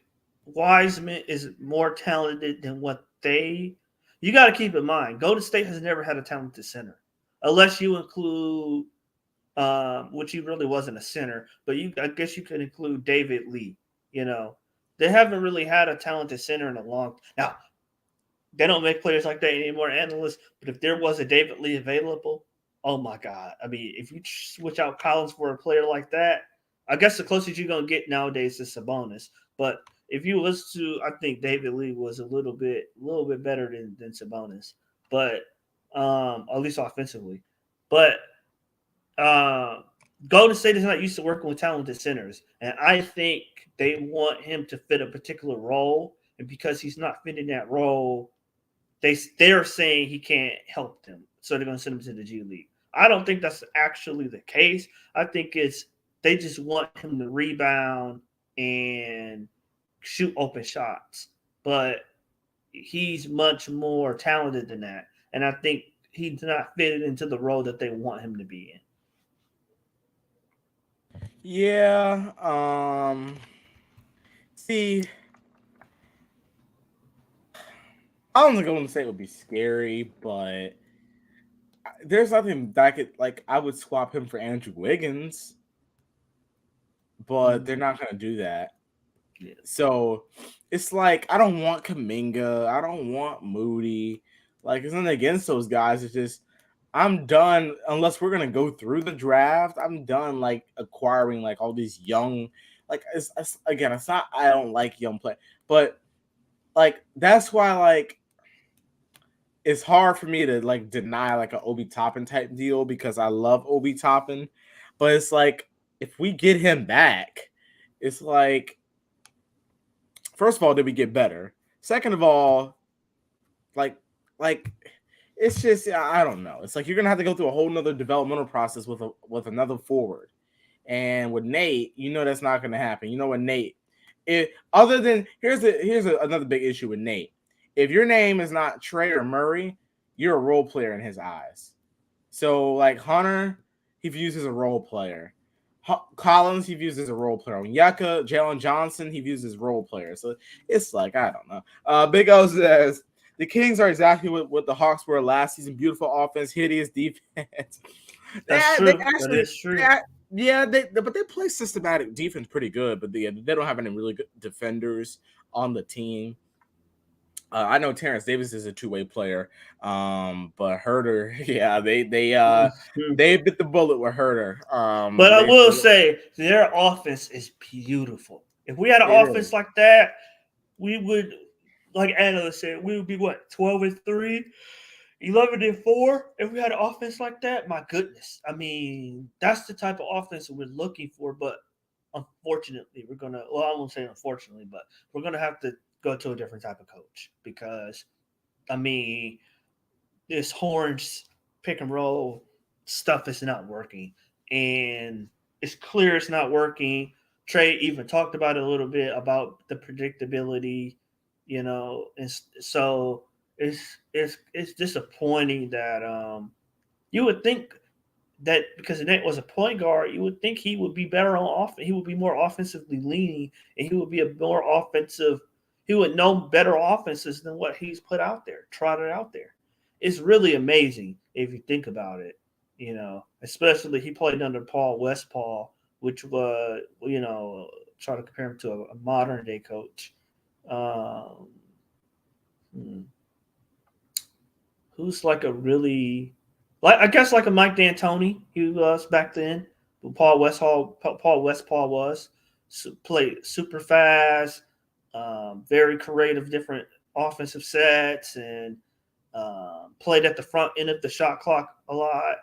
B: Wiseman is more talented than what they. You got to keep in mind, Golden State has never had a talented center, unless you include, which he really wasn't a center, but I guess you could include David Lee. You know, they haven't really had a talented center in a long. Now they don't make players like that anymore, analysts. But if there was a David Lee available, oh my God! I mean, if you switch out Collins for a player like that, I guess the closest you're gonna get nowadays is Sabonis. But if you was to, I think David Lee was a little bit better than Sabonis, but at least offensively. But uh, Golden State is not used to working with talented centers, and I think they want him to fit a particular role. And because he's not fitting that role, they're saying he can't help them, so they're going to send him to the G League. I don't think that's actually the case. I think it's they just want him to rebound and shoot open shots, but he's much more talented than that, and I think he's not fitted into the role that they want him to be in.
A: Yeah. See, I don't think Golden State would be scary, but there's nothing that I could like. I would swap him for Andrew Wiggins, but they're
B: Mm,
A: not gonna do that.
B: yeah,
A: So it's like I don't want Kaminga, I don't want Moody. Like it's nothing against those guys. It's just I'm done unless we're gonna go through the draft. I'm done like acquiring like all these young, like again. It's not I don't like young play, but like that's why like it's hard for me to like deny like an Obi Toppin type deal because I love Obi Toppin, but it's like if we get him back, it's like first of all, did we get better? Second of all, like like it's just I don't know. It's like you're gonna have to go through a whole nother developmental process with another forward. And with Nate, you know that's not gonna happen. You know what Nate other than another big issue with Nate. If your name is not Trey or Murray, you're a role player in his eyes. So like Hunter, he views as a role player. Collins, he views as a role player. Onyeka, Jalen Johnson, he views as role player. So it's like I don't know. Big O says the Kings are exactly what the Hawks were last season. Beautiful offense, hideous defense.
B: that's
A: They
B: true. That
A: actually,
B: is true.
A: but they play systematic defense pretty good. But they don't have any really good defenders on the team. I know Terrence Davis is a two-way player, but Herter, yeah,
B: Mhm.
A: they bit the bullet with Herter.
B: But I will say their offense is beautiful. If we had an
A: It is.
B: offense like that, we would, like Anna said, we would be what 12-3, 11-4. If we had an offense like that, my goodness, I mean, that's the type of offense we're looking for. But unfortunately, we're gonna. Well, I won't say unfortunately, but we're gonna have to go to a different type of coach because, I mean, this horns pick and roll stuff is not working, and it's clear it's not working. Trey even talked about it a little bit about the predictability, and so it's disappointing that you would think that because Nate was a point guard, you would think he would be better on offense. He would be more offensively leaning, and he would be a more offensive. He would know better offenses than what he's put out there, trotted out there. It's really amazing if you think about it. Especially he played under Paul Westphal, which was try to compare him to a modern day coach. Um, hmm who's like a really like I guess like a Mike D'Antoni he was back then. Paul Westphal was played super fast, very creative, different offensive sets, and played at the front end of the shot clock a lot.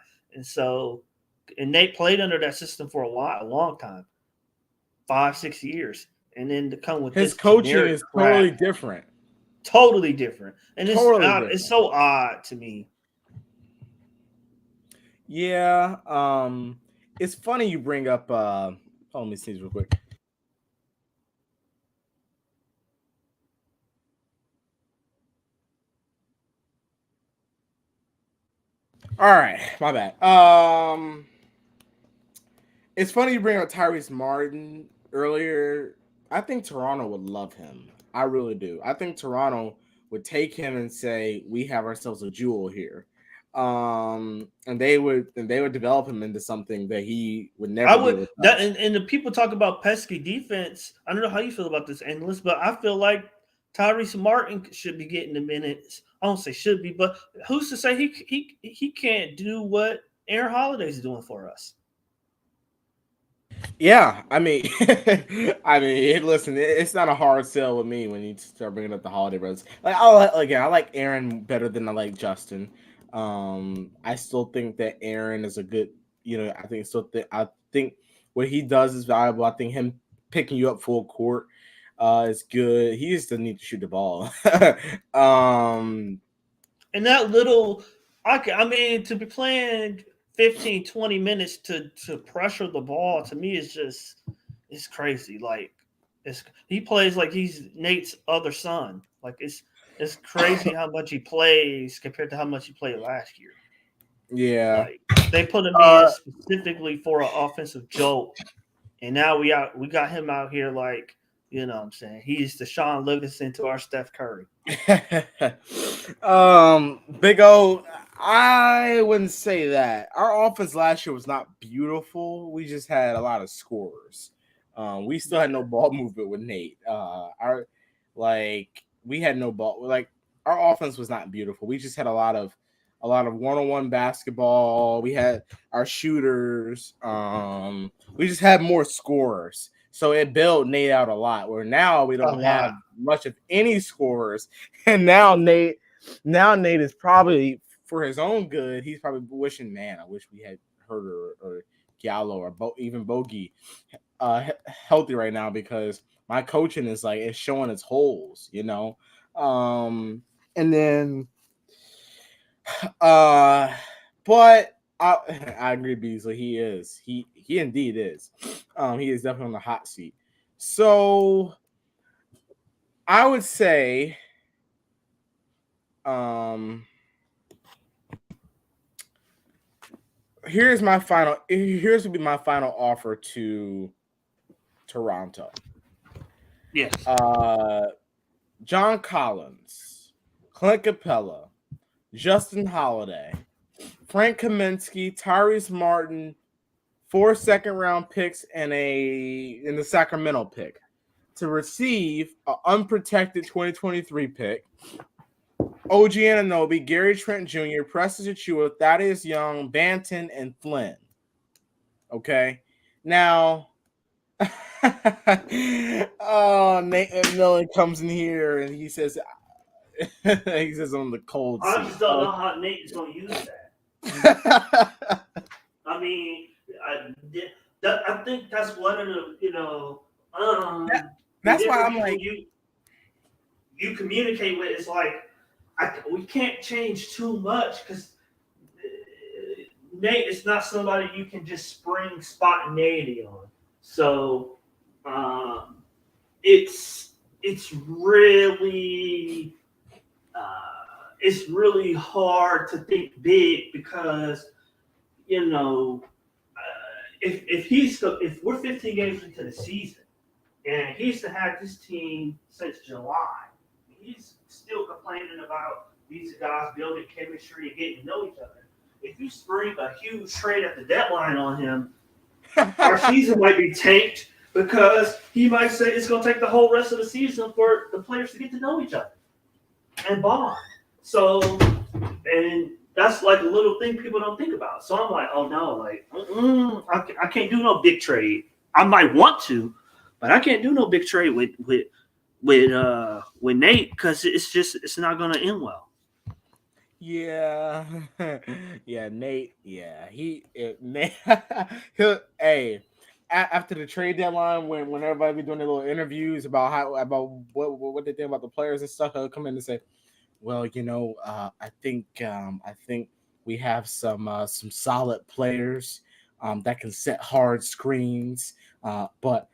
B: And Nate played under that system for a long time, 5 6 years, and then to come with
A: His
B: this
A: coaching
B: generic
A: is totally
B: crap,
A: different.
B: totally different, and
A: Totally
B: it's
A: different.
B: so odd to me.
A: Yeah. It's funny you bring up let me see real quick. All right, my bad. It's funny you bring up Tyrese Martin earlier. I think Toronto would love him. I really do. I think Toronto would take him and say, "We have ourselves a jewel here," and they would develop him into something that he would
B: I
A: never be
B: would
A: with
B: that
A: us.
B: and the people talk about pesky defense. I don't know how you feel about this analyst, but I feel like Tyrese Martin should be getting the minutes. I don't say should be, but who's to say he can't do what Aaron Holiday's doing for us?
A: Yeah, I mean, listen, it's not a hard sell with me when you start bringing up the Holiday Brothers. Like, I like Aaron better than I like Justin. I still think that Aaron is a good, I think what he does is valuable. I think him picking you up full court, is good. He just doesn't need to shoot the ball. um,
B: And that little, I mean, to be playing 15, 20 minutes to pressure the ball to me is just it's crazy. Like he plays like he's Nate's other son. Like it's crazy how much he plays compared to how much he played last year.
A: yeah.
B: Like they put him
A: Uh,
B: in specifically for an offensive jolt, and now we got him out here like what I'm saying, he's the Sean Livingston to our Steph Curry.
A: Big O, I wouldn't say that. Our offense last year was not beautiful. We just had a lot of scorers. We still had no ball movement with Nate. We had no ball. Like our offense was not beautiful. We just had a lot of one-on-one basketball. We had our shooters. We just had more scorers. So it bailed Nate out a lot. Where now we
B: A
A: don't have
B: lot.
A: much of any scorers, and now Nate is probably for his own good. He's probably wishing, man, I wish we had Herder or Gallo or even Bogey healthy right now because my coaching is like it's showing its holes. And then uh, but I agree, Beasley. He is. He indeed is. He is definitely on the hot seat. So I would say, um, Here's would be my final offer to Toronto.
B: Yes.
A: Uh, John Collins, Clint Capella, Justin Holiday, Frank Kaminsky, Tyrese Martin, 4 second-round picks and the Sacramento pick to receive an unprotected 2023 pick. OG Ananobi, Gary Trent Jr., Preston Achua, Thaddeus Young, Banton, and Flynn. Okay. Now, oh, Nate McMillan comes in here and he says, on the cold
B: I
A: seat.
B: just don't know how Nate is going to use that. I mean, I think that's one of the the
A: That's why
B: different
A: I'm
B: people
A: like,
B: you communicate with. It's like we can't change too much because Nate is not somebody you can just spring spontaneity on. So um, it's really it's really hard to think big because you know, if we're 15 games into the season and he's to have this team since July, he's still complaining about these guys building chemistry and getting to know each other. If you spring a huge trade at the deadline on him, our season might be tanked because he might say it's going to take the whole rest of the season for the players to get to know each other and bond. So, and that's like a little thing people don't think about. So I'm like, oh no, like I can't do no big trade. I might want to, but I can't do no big trade with Nate because it's not going to end well.
A: Yeah, yeah, Nate. Yeah, Nate. Hey, after the trade deadline, when everybody be doing their little interviews about what they think about the players and stuff, he'll come in and say, "Well, I think we have some solid players that can set hard screens, but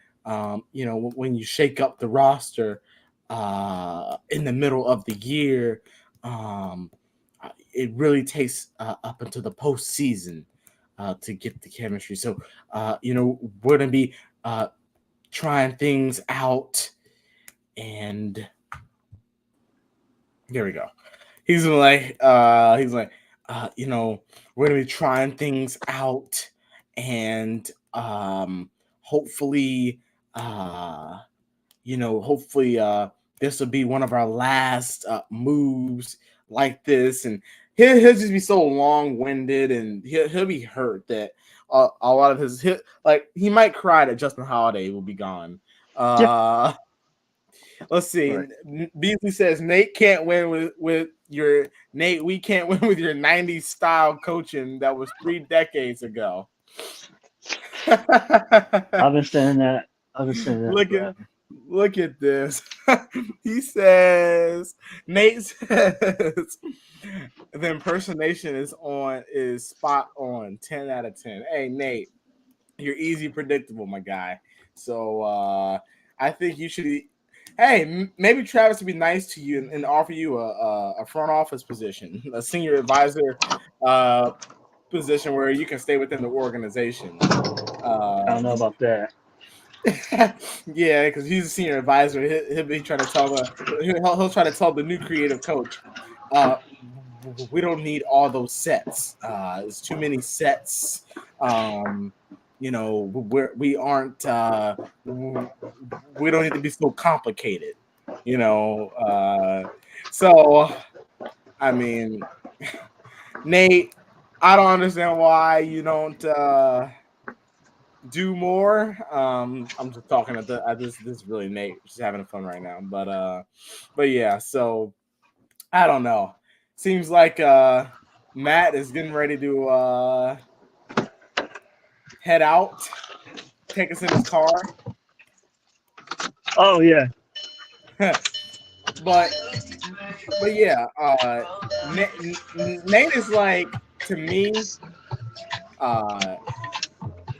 A: when you shake up the roster in the middle of the year." Um, it really takes up until the postseason to get the chemistry. So, we're gonna be trying things out, and there we go. He's like, we're gonna be trying things out, and hopefully, uh, hopefully this will be one of our last moves like this, and he'll just be so long-winded, and he'll be hurt that a lot of he might cry that Justin Holiday will be gone.
B: Yeah.
A: Let's see.
B: Right.
A: Beasley says Nate can't win with your Nate. We can't win with your '90s style coaching that was 3 decades ago.
B: I've been saying that. I've been saying that
A: Look at
B: forever.
A: Look at this. He says Nate says the impersonation is spot on, 10 out of 10. Hey Nate, you're easy predictable, my guy. So I think you should. Hey, maybe Travis would be nice to you and offer you a front office position, a senior advisor position where you can stay within the organization.
B: I don't know about that.
A: Yeah, because he's a senior advisor. He'll be trying to he'll try to tell the new creative coach, uh, we don't need all those sets. There's too many sets. We aren't. We don't need to be so complicated. So I mean, Nate, I don't understand why you don't. Do more. I'm just talking at this is really Nate, just having fun right now. But yeah, so I don't know. Seems like Matt is getting ready to head out, take us in his car.
B: Oh yeah.
A: but yeah, Nate is like, to me, uh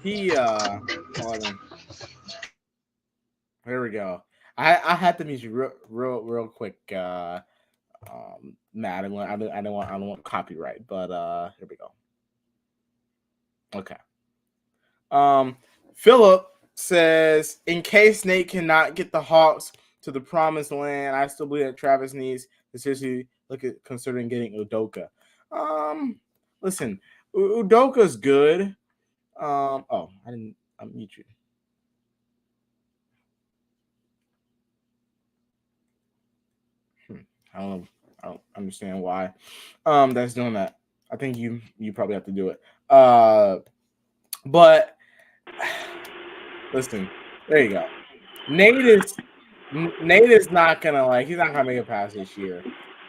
A: he hold on. Here we go. I had to meet you real quick. Matt, I don't want copyright, but here we go. Okay. Philip says, in case Nate cannot get the Hawks to the promised land, I still believe that Travis needs to seriously look at considering getting Udoka. Listen, Udoka's good. Oh, I didn't unmute you. I don't know. I don't understand why that's doing that. I think you probably have to do it. But listen, there you go. Nate is not gonna he's not gonna make it past this year.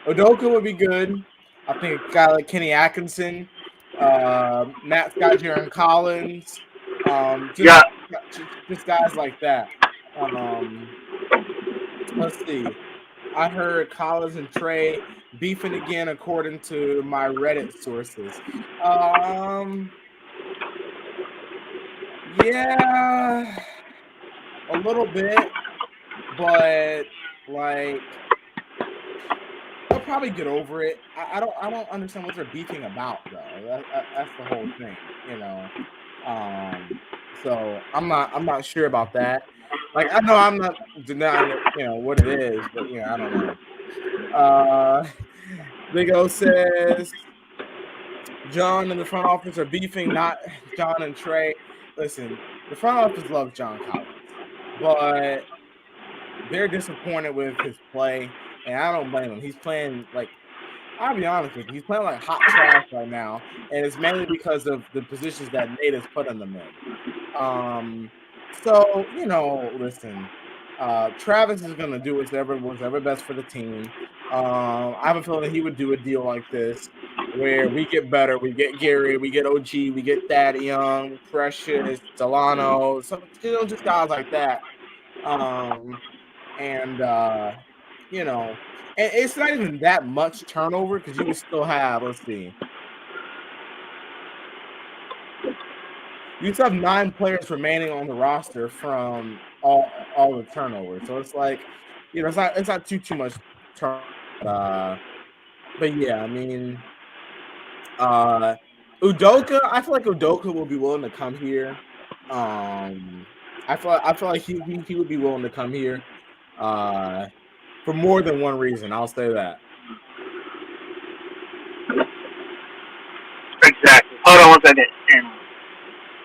A: Udoka would be good. I think a guy like Kenny Atkinson, Matt Scott, Jaron Collins,
B: Yeah.
A: just guys like that. Let's see. I heard Collins and Trey beefing again, according to my Reddit sources. Yeah, a little bit, but they'll probably get over it. I don't understand what they're beefing about though. That's the whole thing, you know. So I'm not sure about that. Like I know I'm not denying it, you know what it is, but I don't know. Big O says John and the front office are beefing, not John and Trey. Listen, the front office loves John Collins, but they're disappointed with his play, and I don't blame him. He's playing like I'll be honest with you, he's playing like hot trash right now, and it's mainly because of the positions that Nate has put them in. So listen, Travis is gonna do whatever best for the team. I have a feeling he would do a deal like this where we get better, we get Gary, we get OG, we get Thad Young, Precious, Delano, some just guys like that. And and it's not even that much turnover because you would still have, let's see, you still have 9 players remaining on the roster from all the turnovers. So it's like, it's not too much turn. But yeah, I mean, Udoka, I feel like Udoka will be willing to come here. I feel like he would be willing to come here. For more than one reason. I'll say that.
C: Exactly. Hold on 1 second.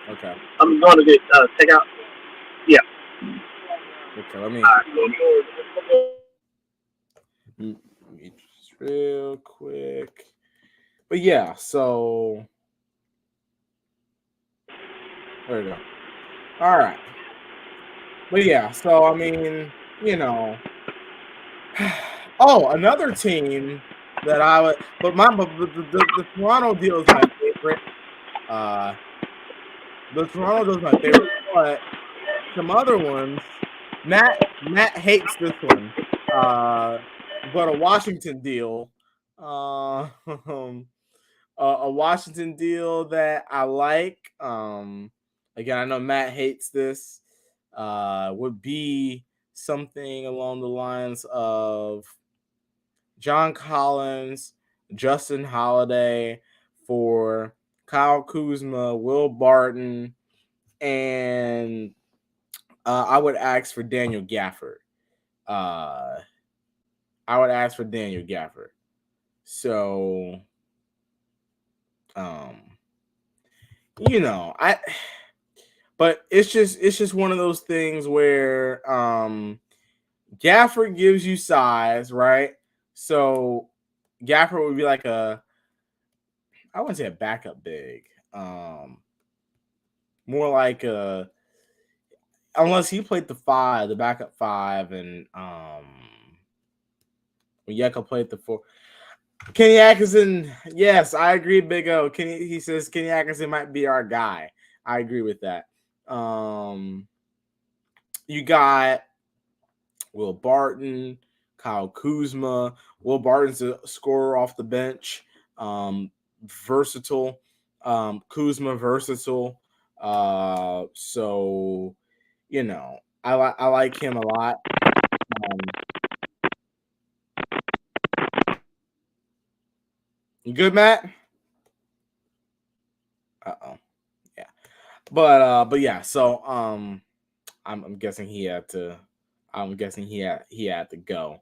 A: Okay.
C: I'm going to get take out. Yeah.
A: Okay. Let me just real quick. But yeah, so there we go. All right. But yeah, so I mean, oh, another team that I would, but the Toronto deal is my favorite. The Toronto deal is my favorite, but some other ones. Matt hates this one. But a Washington deal. A Washington deal that I like. Again, I know Matt hates this. Would be something along the lines of John Collins, Justin Holiday for Kyle Kuzma, Will Barton, and I would ask for Daniel Gafford. I would ask for Daniel Gafford. So, but it's just one of those things where Gafford gives you size, right? So Gafford would be like I wouldn't say a backup big. More like unless he played the backup 5, and Yeka played the 4. Kenny Atkinson, yes, I agree, Big O. He says Kenny Atkinson might be our guy. I agree with that. You got Will Barton, Kyle Kuzma. Will Barton's a scorer off the bench. Versatile. Kuzma versatile. So I like him a lot. You good, Matt? Uh-oh. Yeah. But yeah, so I'm guessing he had to go.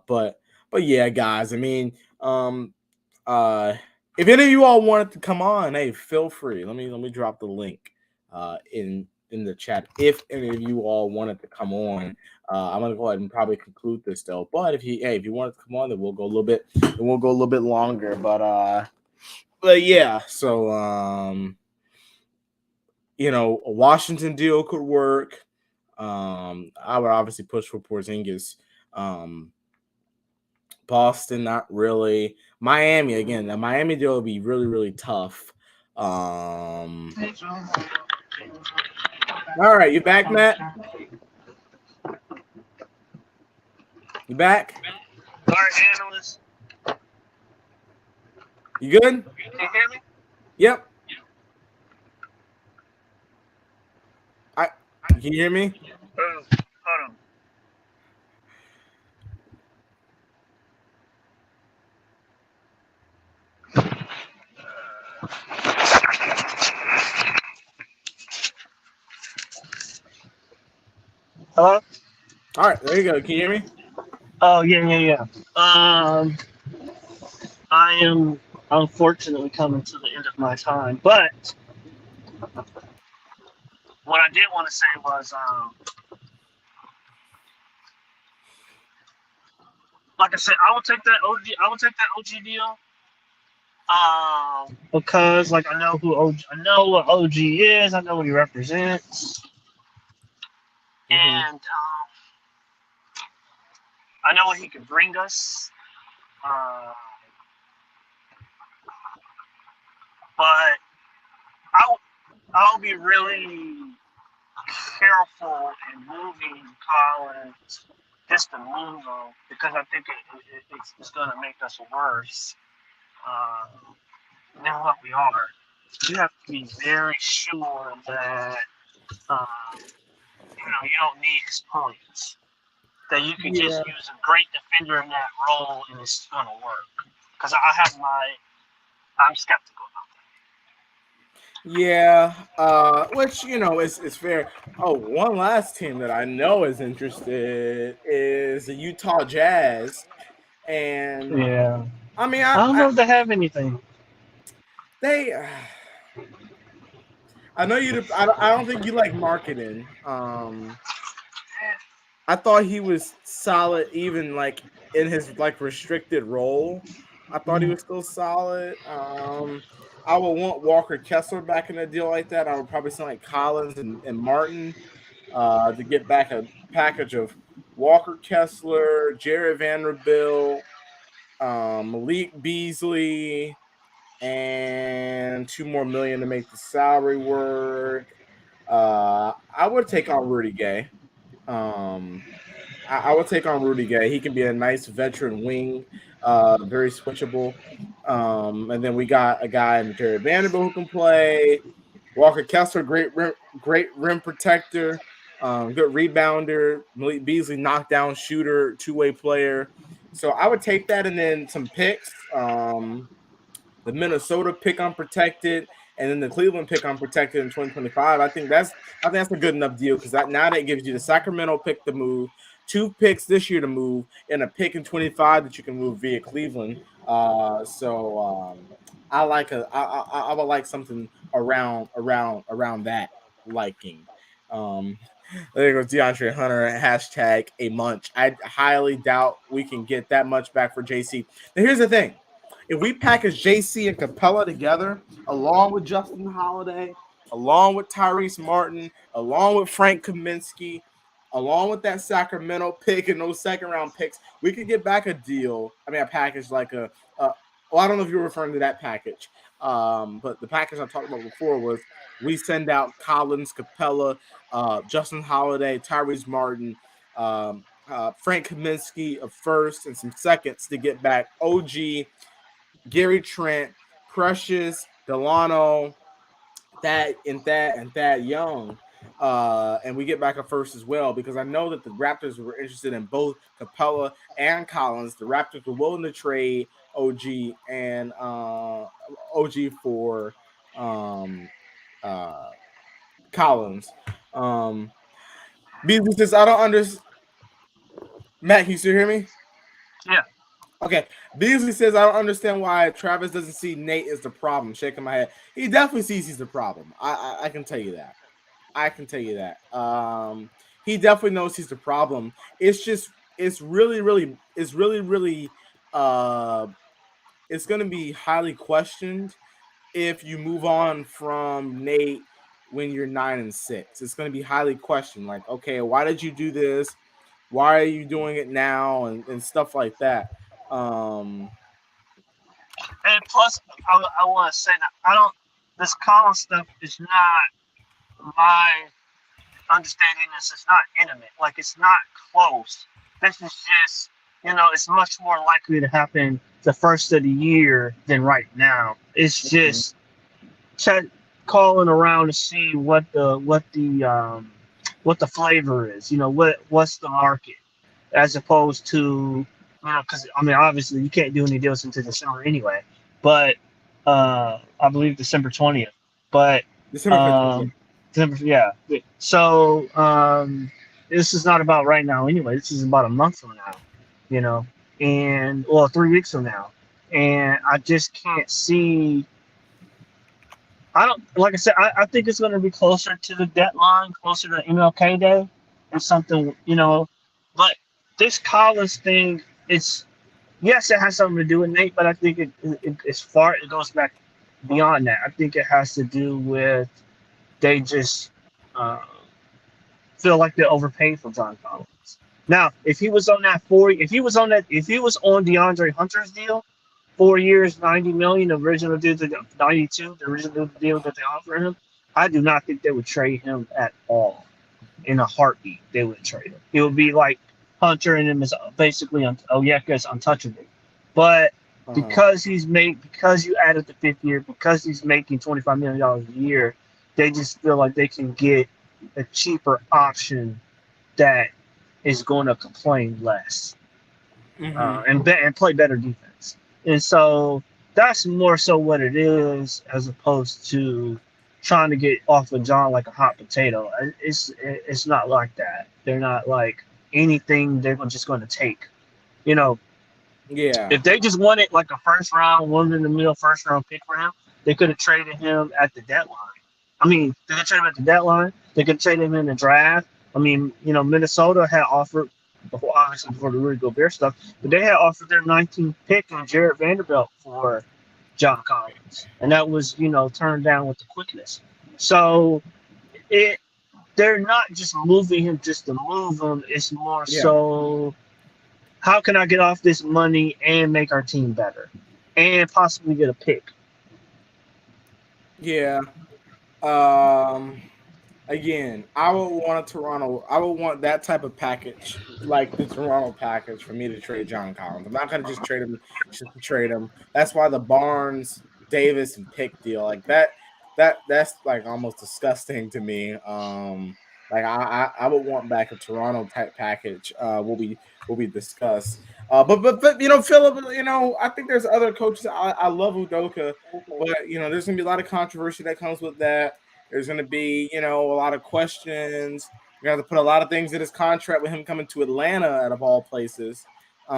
A: But yeah, guys, I mean, if any of you all wanted to come on, hey, feel free. Let me drop the link in the chat. If any of you all wanted to come on, I'm gonna go ahead and probably conclude this though. But if you wanted to come on, then we'll go a little bit longer. But yeah, so a Washington deal could work. I would obviously push for Porzingis. Boston, not really. Miami, again, the Miami deal would be really, really tough. All right, you back, Matt? You back?
C: Our analyst.
A: You good?
C: Can you hear me?
A: Yep. Can you hear me?
C: Hold on. Hello?
A: All right, there you go. Can you hear me?
C: Oh, yeah. I am unfortunately coming to the end of my time, but what I did want to say was, like I said, I will take that OG. I will take that OG deal. Because like I know who OG, I know what OG is. I know what he represents,
A: Mm-hmm.
C: and I know what he can bring us. Uh, but I'll I'll be really careful in moving Collins just to move him because I think it's going to make us worse uh, than what we are. You have to be very sure that you don't need his points. That you can
A: Yeah.
C: just use a great defender in that role and it's going to work. Because I'm skeptical
A: Yeah, which is fair. Oh, one last team that I know is interested is the Utah Jazz,
C: about that.
A: and
C: Yeah.
A: I mean,
C: I don't know if they have anything.
A: they, I know you. I don't think you like marketing. I thought he was solid, even like in his like restricted role. I thought he was still solid. I would want Walker Kessler back in a deal like that. I would probably send like Collins and Martin to get back a package of Walker Kessler, Jared Vanderbilt, Malik Beasley, and $2 more to make the salary work. I would take on Rudy Gay. Um, I would take on Rudy Gay. He can be a nice veteran wing, very switchable. And then we got a guy in Jared Vanderbilt who can play. Walker Kessler, great rim protector, good rebounder. Malik Beasley, knockdown shooter, two-way player. So I would take that and then some picks. The Minnesota pick unprotected, and then the Cleveland pick unprotected in 2025. I think that's a good enough deal because now that gives you the Sacramento pick to move, 2 picks this year to move, and a pick in 25 that you can move via Cleveland. So I would like something around that liking. Um, there goes DeAndre Hunter hashtag a munch. I highly doubt we can get that much back for JC. Now here's the thing. If we package JC and Capella together, along with Justin Holiday, along with Tyrese Martin, along with Frank Kaminsky, along with that Sacramento pick and those second round picks, we could get back a deal. I mean, a package like well, I don't know if you're referring to that package, but the package I talked about before was we send out Collins, Capella, Justin Holiday, Tyrese Martin, Frank Kaminsky of first and some seconds to get back OG, Gary Trent, Precious, Delano, Thad Young. And we get back a first as well because I know that the Raptors were interested in both Capella and Collins. The Raptors were willing to trade OG and OG for uh, Collins. Beasley says, I don't understand. Matt, can you still hear me?
C: Yeah.
A: Okay. Beasley says, I don't understand why Travis doesn't see Nate as the problem. Shaking my head. He definitely sees he's the problem. I can tell you that. I can tell you that. He definitely knows he's the problem. It's really it's going to be highly questioned if you move on from Nate when you're 9-6. It's going to be highly questioned. Like, okay, why did you do this? Why are you doing it now? And stuff like that.
C: And plus, I want to say that this Collins stuff is not my understanding. This is not intimate. Like, it's not close. This is just, it's much more likely to happen the first of the year than right now. It's just calling around to see what the flavor is. What's the market, as opposed to because I mean obviously you can't do any deals until December anyway. But I believe December 20th. But
A: December 15th.
C: December, yeah. So this is not about right now anyway. This is about a month from now, you know, and 3 weeks from now, and I just can't see. I don't like I said. I think it's going to be closer to the deadline, closer to MLK Day, or something, But this Collins thing, it's yes, it has something to do with Nate, but I think it goes back beyond that. I think it has to do with they just uh, feel like they're overpaid for John Collins. Now, if he was on if he was on DeAndre Hunter's deal, 4 years, 90 million, the original deal, 92, the original deal that they offered him, I do not think they would trade him at all. In a heartbeat, they would trade him. It would be like Hunter and him is basically Onyeka's untouchable. But because you added the 5th year, because he's making $25 million a year, they just feel like they can get a cheaper option that is going to complain less and play better defense. And so that's more so what it is, as opposed to trying to get off of John like a hot potato. It's not like that. They're not like anything they're just going to take.
A: Yeah.
C: If they just wanted like a first round, one-in-the-mill first round pick for him, they could have traded him at the deadline. I mean, they could trade him at the deadline. They could trade him in the draft. I mean, Minnesota had offered, obviously before the Rudy Gobert stuff, but they had offered their 19th pick on Jared Vanderbilt for John Collins, and that was, turned down with the quickness. So they're not just moving him just to move him. It's more so, how can I get off this money and make our team better, and possibly get a pick?
A: Yeah. Again, I would want that type of package, like the Toronto package, for me to trade John Collins. I'm not gonna just trade him just to trade him. That's why the Barnes, Davis, and pick deal, like that's like almost disgusting to me. Like I would want back a Toronto type package. Will be discussed. But Philip, I think there's other coaches. I love Udoka, but there's gonna be a lot of controversy that comes with that. There's going to be, a lot of questions. You're going to have to put a lot of things in his contract with him coming to Atlanta, out of all places. With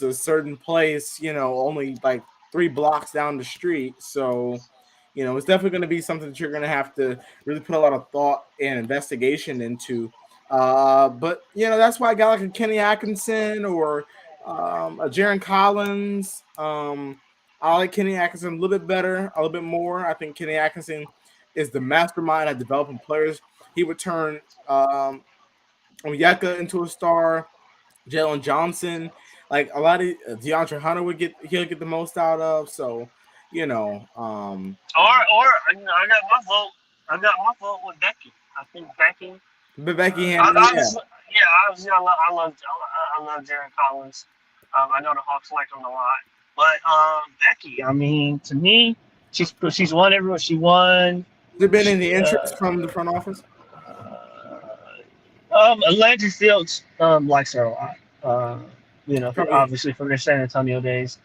A: a certain place, only like 3 blocks down the street. So, it's definitely going to be something that you're going to have to really put a lot of thought and investigation into. But, that's why I got like a Kenny Atkinson or a Jaron Collins. I like Kenny Atkinson a little bit better, a little bit more. I think Kenny Atkinson is the mastermind at developing players. He would turn Onyeka into a star. Jalen Johnson, like a lot of DeAndre Hunter he'll get the most out of. So,
C: Or I got my vote. I got my vote with Becky. I think Becky.
A: But Becky
C: obviously, I love Jaron Collins. I know the Hawks like him a lot. But Becky, I mean, to me, she's won everyone. She won.
A: Has there been any interest from the front office?
C: Landry Fields likes her a lot. Obviously from their San Antonio days.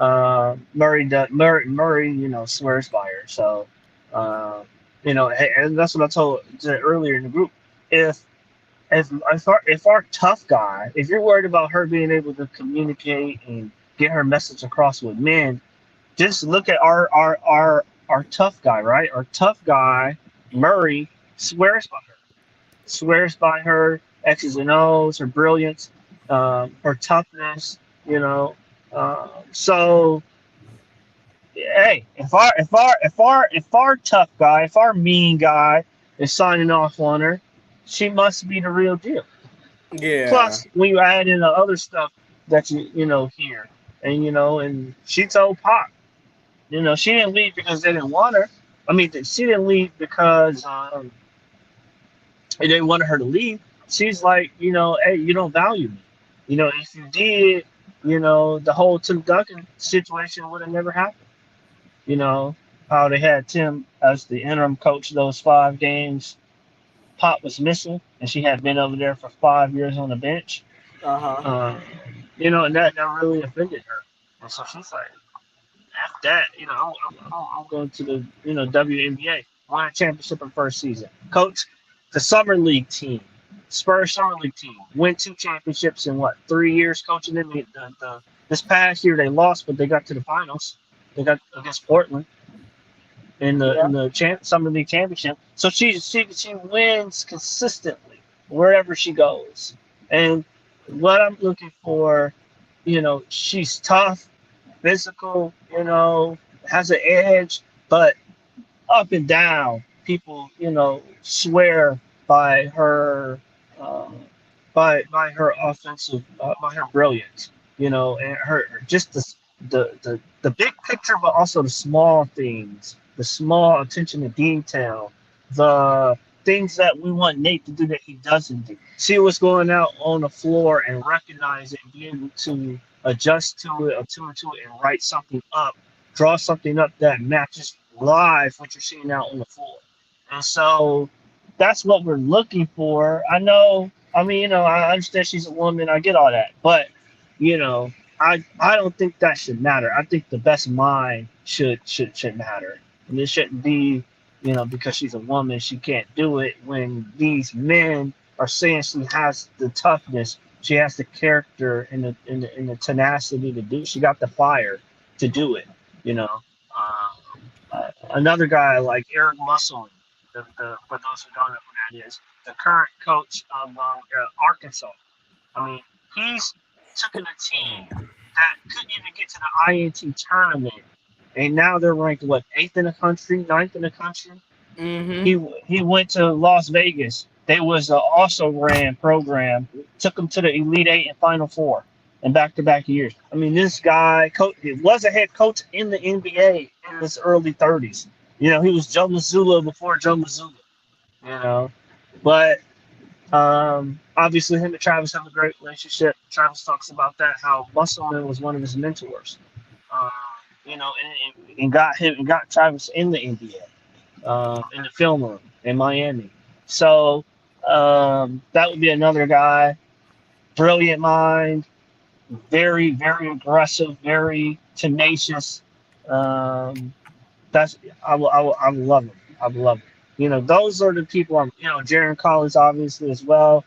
C: Murray, swears by her. So, and that's what I told earlier in the group. If our tough guy, if you're worried about her being able to communicate and get her message across with men, just look at our tough guy, right? Our tough guy, Murray, swears by her X's and O's, her brilliance, her toughness, so hey, if our tough guy, if our mean guy is signing off on her, she must be the real deal.
A: Yeah.
C: Plus, when you add in the other stuff that you hear, and she told Pop, she didn't leave because they didn't want her. I mean, she didn't leave because they wanted her to leave. She's like, hey, you don't value me. If you did, the whole Tim Duncan situation would have never happened. How they had Tim as the interim coach those 5 games. Pop was missing, and she had been over there for 5 years on the bench. And that really offended her. And so she's like, F that, I'm going to the, WNBA. won a championship in first season. Coach the summer league team, Spurs summer league team, win 2 championships in 3 years coaching them. This past year they lost, but they got to the finals. They got against Portland in the summer league championship. So she wins consistently wherever she goes. And what I'm looking for, she's tough, physical, has an edge, but up and down, people, swear by her, by her offensive, by her brilliance, and her just the big picture, but also the small things, the small attention to detail, the things that we want Nate to do that he doesn't do. See what's going out on the floor and recognize it and be able to adjust to it, attune to it, and write something up, draw something up that matches live what you're seeing out on the floor. And so that's what we're looking for. I understand she's a woman. I get all that. But, I don't think that should matter. I think the best mind should matter. And it shouldn't be, because she's a woman, she can't do it when these men are saying she has the toughness, she has the character and the tenacity to do. She got the fire to do it. Another guy like Eric Musselman, for those who don't know who that is, the current coach of Arkansas. I mean, he's taken a team that couldn't even get to the INT tournament, and now they're ranked 8th in the country, 9th in the country.
A: Mm-hmm.
C: He went to Las Vegas. They was an also ran program, took him to the Elite Eight and Final Four in back-to-back years. I mean, this guy he was a head coach in the NBA in his early 30s. He was Joe Mazzulla before Joe Mazzulla. But obviously him and Travis have a great relationship. Travis talks about that, how Musselman was one of his mentors. And got Travis in the NBA, in the film room in Miami. So that would be another guy. Brilliant mind, very, very aggressive, very tenacious. I would love him. I would love him. Those are the people. Jaron Collins obviously as well.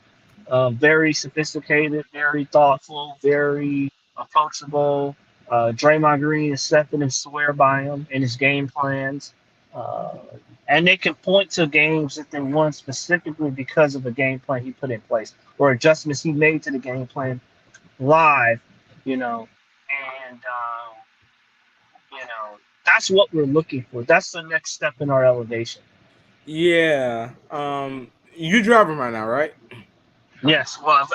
C: Very sophisticated, very thoughtful, very approachable. Draymond Green is stepping and swear by him in his game plans. And they can point to games that they won specifically because of a game plan he put in place or adjustments he made to the game plan live, and that's what we're looking for. That's the next step in our elevation.
A: Yeah. You driving right now, right?
C: Yes. Well,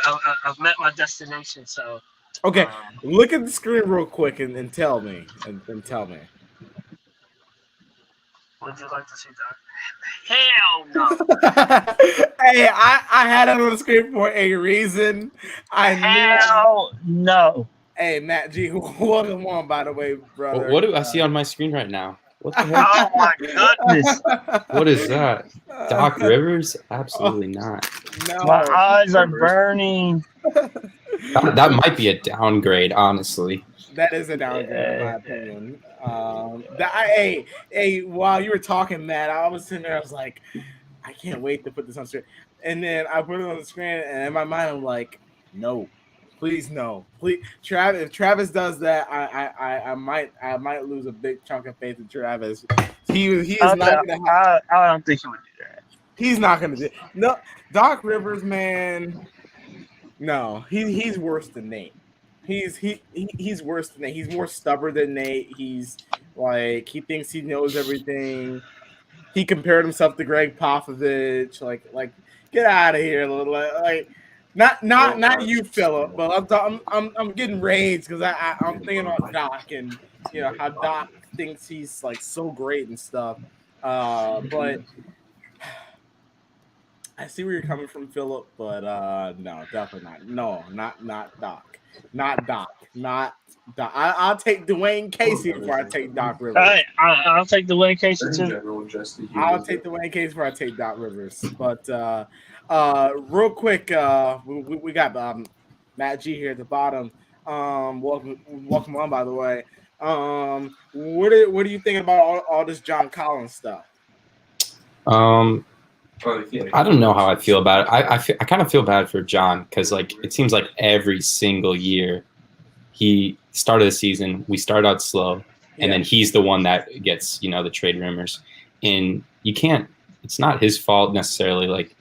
C: I've met my destination, so.
A: Okay. Look at the screen real quick and tell me. And tell me.
C: Would you like to see that? Hell no.
A: Hey, I had it on the screen for a reason.
C: Hell no.
A: Hey, Matt G, welcome on, by the way, brother.
D: What do I see on my screen right now? What the heck?
C: Oh my goodness.
D: What is that? Doc Rivers? Absolutely not.
A: No.
C: My eyes are burning.
D: That might be a downgrade, honestly.
A: That is a downgrade, in my opinion. While you were talking, Matt, I was sitting there. I was like, I can't wait to put this on screen. And then I put it on the screen, and in my mind, I'm like, no, please, no, please, Travis. If Travis does that, I might lose a big chunk of faith in Travis. He is not gonna.
C: I don't think he would do that.
A: He's not gonna do. No, Doc Rivers, man. No, he's worse than Nate. He's worse than Nate. He's more stubborn than Nate. He's like he thinks he knows everything. He compared himself to Greg Popovich. Like get out of here, like not you, Philip. But I'm getting rage because I'm thinking about Doc and how Doc thinks he's like so great and stuff. But I see where you're coming from, Philip, but no, definitely not. No, not Doc. Not Doc. Not Doc. I'll take Dwayne Casey before I take Doc Rivers.
C: I'll take Dwayne Casey too.
A: I'll take Dwayne Casey before I take Doc Rivers. But real quick, we got Matt G here at the bottom. Welcome on, by the way. What do you think about all this John Collins stuff?
D: I don't know how I feel about it. I kind of feel bad for John because like it seems like every single year he started the season, we start out slow, and then he's the one that gets the trade rumors, and you can't. It's not his fault necessarily. Like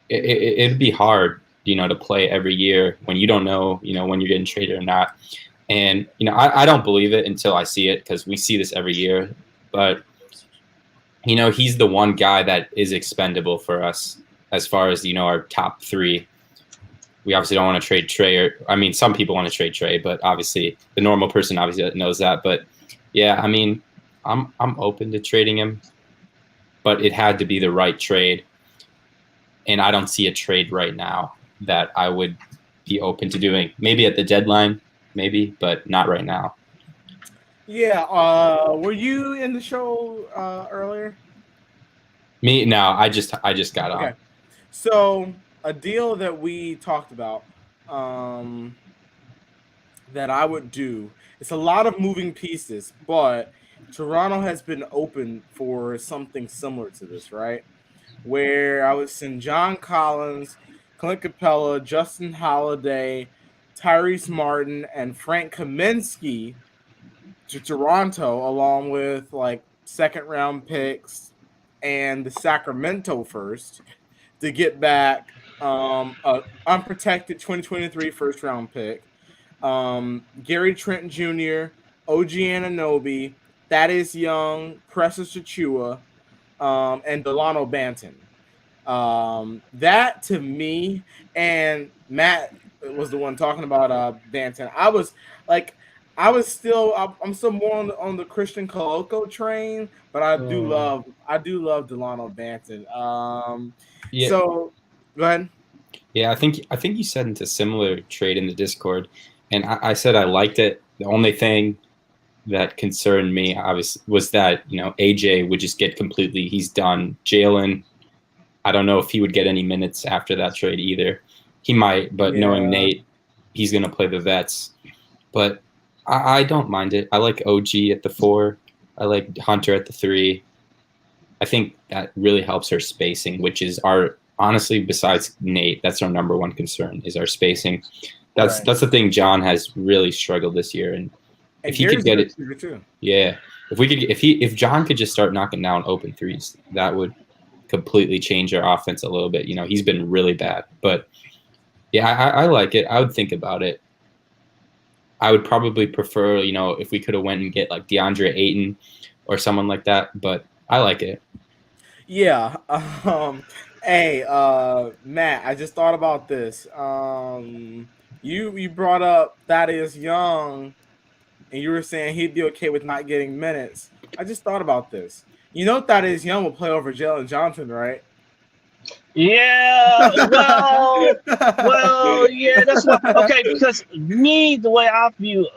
D: it'd be hard, to play every year when you don't know, when you're getting traded or not. And I don't believe it until I see it because we see this every year, but. He's the one guy that is expendable for us as far as, our top three. We obviously don't want to trade Trey. Some people want to trade Trey, but obviously the normal person obviously knows that. But yeah, I'm open to trading him, but it had to be the right trade. And I don't see a trade right now that I would be open to doing. Maybe at the deadline, but not right now.
A: Yeah, were you in the show earlier?
D: Me? No, I just got on.
A: Okay. So a deal that we talked about that I would do. It's a lot of moving pieces, but Toronto has been open for something similar to this, right? Where I would send John Collins, Clint Capella, Justin Holiday, Tyrese Martin, and Frank Kaminsky to Toronto, along with like second round picks and the Sacramento first to get back a unprotected 2023 first round pick, Gary Trent Jr., OG Anunoby, Thaddeus Young, Precious Achua, and Delano Banton. That to me, and Matt was the one talking about Banton. I'm still more on the Christian Coloco train, but I do love Delano Banton.
D: Yeah.
A: So go ahead.
D: Yeah, I think you said into similar trade in the Discord, and I said I liked it. The only thing that concerned me obviously was that AJ would just get completely. He's done. Jalen, I don't know if he would get any minutes after that trade either. He might, but knowing Nate, he's gonna play the vets. But I don't mind it. I like OG at the 4. I like Hunter at the 3. I think that really helps our spacing, which is honestly, besides Nate, that's our number one concern is our spacing. That's the thing John has really struggled this year, and if he could get it, yeah. If John could just start knocking down open threes, that would completely change our offense a little bit. He's been really bad, but yeah, I like it. I would think about it. I would probably prefer, if we could have went and get like DeAndre Ayton or someone like that, but I like it.
A: Yeah. Hey, Matt, I just thought about this. You brought up Thaddeus Young, and you were saying he'd be okay with not getting minutes. I just thought about this. Thaddeus Young will play over Jalen Johnson, right?
C: Yeah, yeah, that's what. Okay, because the way I view,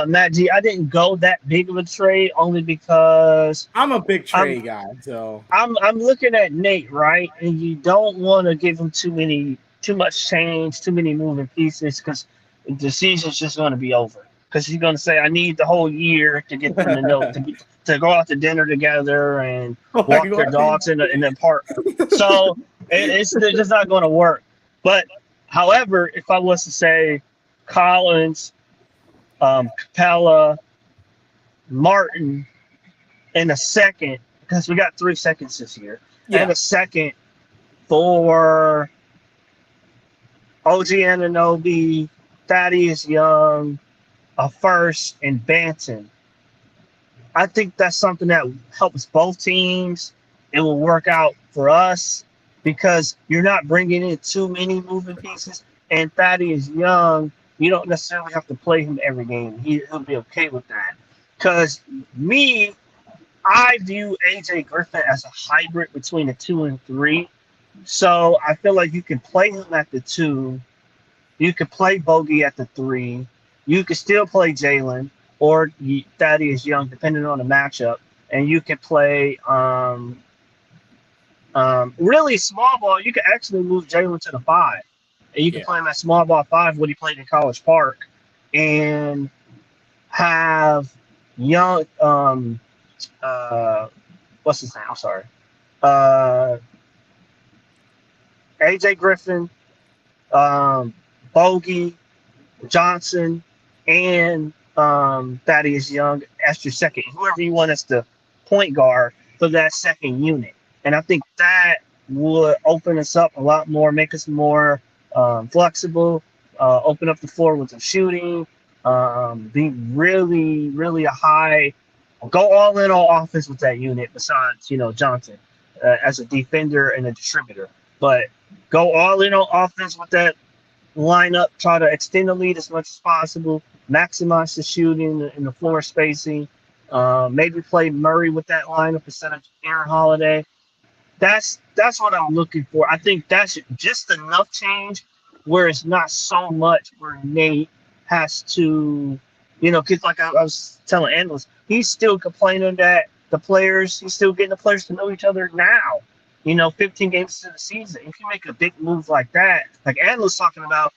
C: Matt G, I didn't go that big of a trade only because
A: I'm a big trade guy, so
C: I'm looking at Nate, right, and you don't want to give him too much change, too many moving pieces, because the season's just going to be over. Because he's going to say, I need the whole year to get them to know to go out to dinner together and walk their dogs in the park. So it's just not going to work. But however, if I was to say Collins, Capella, Martin, in a second, because we got 3 seconds this year, and a second for OG Anunoby, Thaddeus Young, a first, and Banton. I think that's something that helps both teams. It will work out for us because you're not bringing in too many moving pieces. And Thaddeus Young, you don't necessarily have to play him every game. He'll be okay with that. Because I view AJ Griffin as a hybrid between the 2 and 3. So I feel like you can play him at the 2. You could play Bogey at the 3. You could still play Jalen or Thaddeus Young, depending on the matchup, and you can play really small ball. You could actually move Jalen to the 5, and you can play him at small ball 5 when he played in College Park, and have Young what's his name? I'm sorry. Uh, AJ Griffin, Bogey, Johnson, and Thaddeus Young as your second, whoever you want as the point guard for that second unit. And I think that would open us up a lot more, make us more flexible, open up the floor with the shooting, be really, really a high, go all in on offense with that unit besides, Johnson as a defender and a distributor. But go all in on offense with that line up, try to extend the lead as much as possible, maximize the shooting and the floor spacing. Maybe play Murray with that lineup instead of Aaron Holiday. That's what I'm looking for. I think that's just enough change where it's not so much where Nate has to, because like I was telling analysts, he's still complaining that he's still getting the players to know each other now. 15 games into the season. If you make a big move like that, like analysts talking about,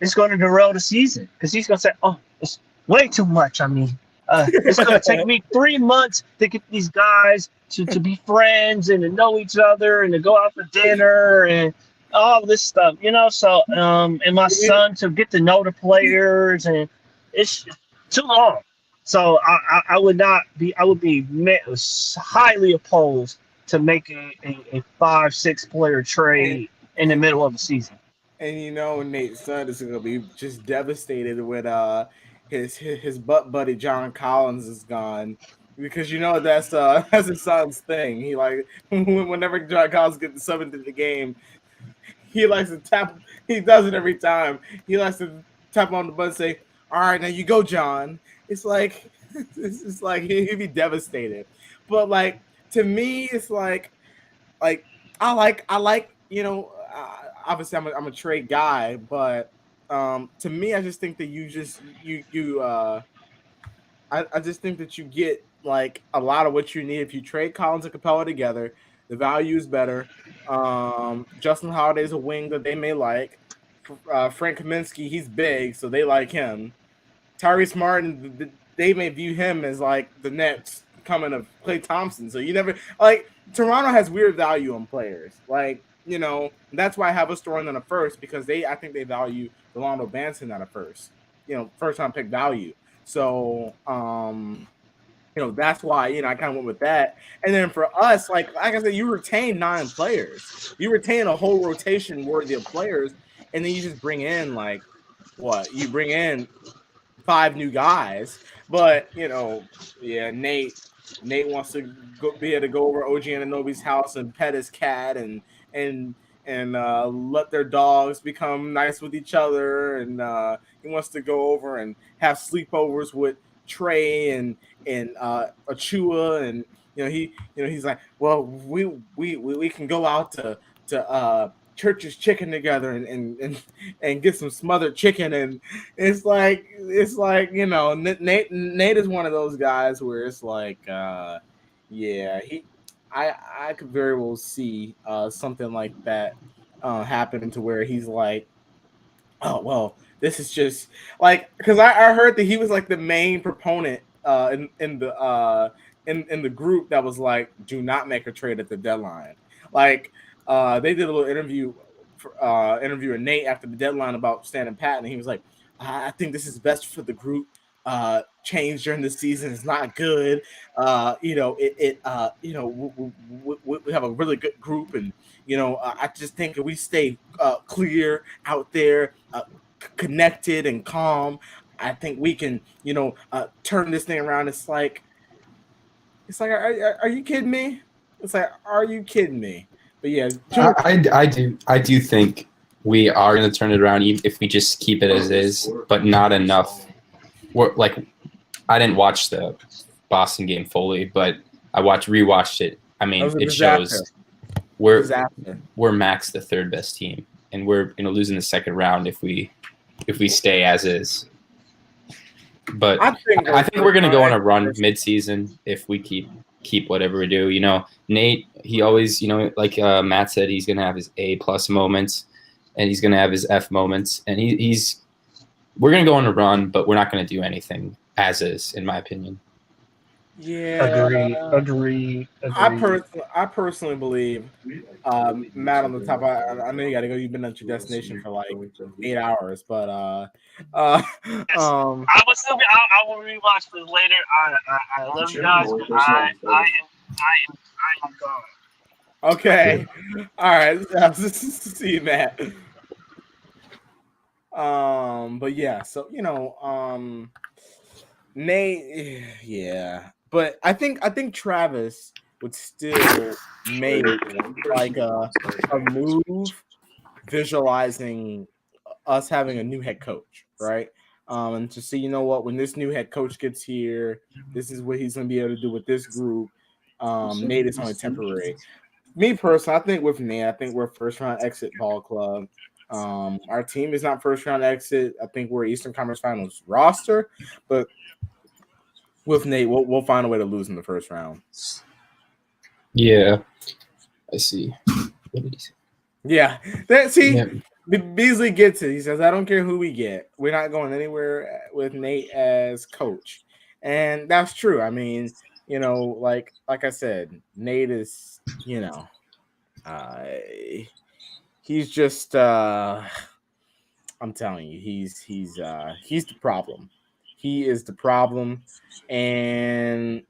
C: it's going to derail the season because he's going to say, "Oh, it's way too much." I mean, it's going to take me 3 months to get these guys to be friends and to know each other and to go out for dinner and all this stuff, So, and my son to get to know the players, and it's too long. So I would be highly opposed to make a 5-6 player trade in the middle of the season.
A: And Nate's son is gonna be just devastated when his butt buddy John Collins is gone. Because that's his son's thing. He like whenever John Collins gets subbed into the game, he likes to tap. He does it every time. He likes to tap on the button and say, "All right, now you go, John." It's like he'd be devastated. But like to me, it's like I like obviously I'm a trade guy, but to me I just think that I just think that you get like a lot of what you need if you trade Collins and Capella together. The value is better. Justin Holiday's a wing that they may like. Frank Kaminsky, he's big, so they like him. Tyrese Martin, they may view him as like the next coming of Klay Thompson. So you never like Toronto has weird value on players. Like, that's why I have us throwing in a first because I think they value Rolando Banton at a first. First time pick value. So that's why, I kind of went with that. And then for us, like I said, you retain 9 players. You retain a whole rotation worthy of players, and then you just bring in like what? You bring in 5 new guys. But, Nate wants to be able to go over OG Anunoby's house and pet his cat and let their dogs become nice with each other. And he wants to go over and have sleepovers with Trey and Achua. And, he's like, well, we can go out to Church's Chicken together and get some smothered chicken. And it's like Nate is one of those guys where it's like I could very well see something like that happen to where he's like, oh well, this is just like, because I heard that he was like the main proponent in the group that was like, do not make a trade at the deadline. Like they did a little interview with Nate after the deadline about standing pat, and he was like, I think this is best for the group. Change during the season is not good. We have a really good group, and I just think if we stay clear out there, connected and calm, I think we can turn this thing around. It's like are you kidding me? It's like, are you kidding me? But yeah,
D: I do think we are going to turn it around even if we just keep it as is, but not enough. I didn't watch the Boston game fully, but I rewatched it. I mean, it shows we're max the 3rd best team, and we're going to lose in the 2nd round if we stay as is. But I think we're going to go on a run mid-season if we keep whatever we do. Nate, he always, like Matt said, he's going to have his A+ moments, and he's going to have his F moments, and we're going to go on a run, but we're not going to do anything as is, in my opinion.
A: Yeah,
C: Agree.
A: I personally believe, Matt on the top. I know you got to go. You've been at your destination for like 8 hours, but uh,
C: Yes,
A: um,
C: I will still be. I will rewatch this later. I love you guys, but I am gone.
A: okay, all right. See you, Matt. But yeah, so Nate, yeah, but I think Travis would still make like a move visualizing us having a new head coach, right? And to see, what, when this new head coach gets here, this is what he's going to be able to do with this group. Nate is only temporary. Me personally, I think with Nate, I think we're first round exit ball club. Our team is not first round exit. I think we're Eastern Conference Finals roster, but with Nate, we'll find a way to lose in the first round.
D: Yeah, I see. What did he say?
A: Yeah, Beasley gets it. He says, "I don't care who we get. We're not going anywhere with Nate as coach," and that's true. I mean, like I said, Nate is, uh, he's just. I'm telling you, he's the problem. He is the problem, and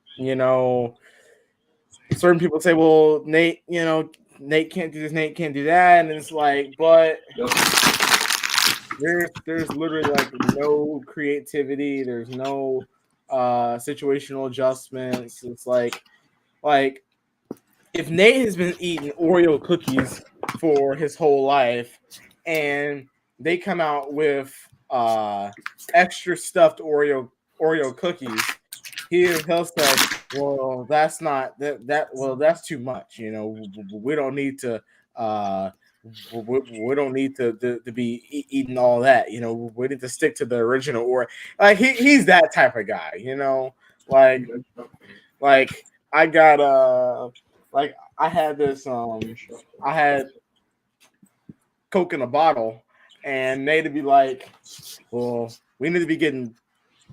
A: certain people say, "Well, Nate, Nate can't do this, Nate can't do that," and it's like, but there's literally like no creativity. There's no situational adjustments. It's like if Nate has been eating Oreo cookies for his whole life, and they come out with extra stuffed Oreo cookies, he'll say, "Well, that's not that. Well, that's too much. We don't need to. We don't need to be eating all that. We need to stick to the original." Or like he's that type of guy. Like I got like I had this I had Coke in a bottle, and Nate'd be like, "Well, we need to be getting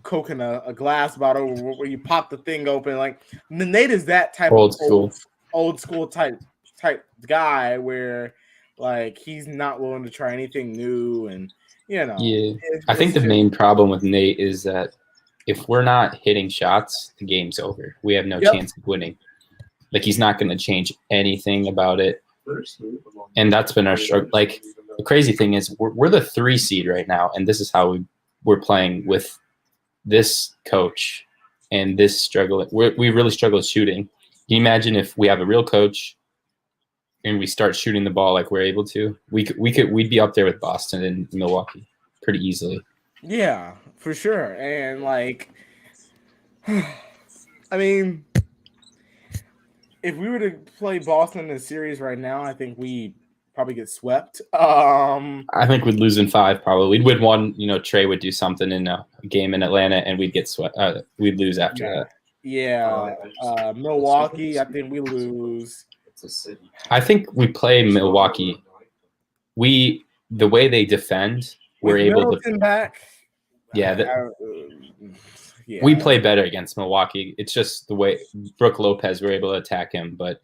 A: Coke in a glass bottle where you pop the thing open." Like Nate is that type
D: Old
A: of
D: school.
A: old school type guy where like he's not willing to try anything new, and
D: Yeah, I think the main problem with Nate is that if we're not hitting shots, the game's over. We have no chance of winning. Like, he's not going to change anything about it, and that's been our struggle. Like, the crazy thing is we're the 3 seed right now, and this is how we're playing with this coach and this struggle. We really struggle with shooting. Can you imagine if we have a real coach and we start shooting the ball like we're able to? We'd be up there with Boston and Milwaukee pretty easily.
A: Yeah, for sure. And like, I mean, if we were to play Boston in a series right now, I think we probably get swept.
D: I think we'd lose in 5 probably. We'd win 1. Trey would do something in a game in Atlanta, and we'd get swept. We'd lose after that.
A: Yeah, Milwaukee, I think we lose.
D: I think we play Milwaukee. The way they defend, we're
A: With
D: able
A: Middleton
D: to
A: back.
D: Yeah,
A: yeah,
D: we play better against Milwaukee. It's just the way Brook Lopez, we're able to attack him. But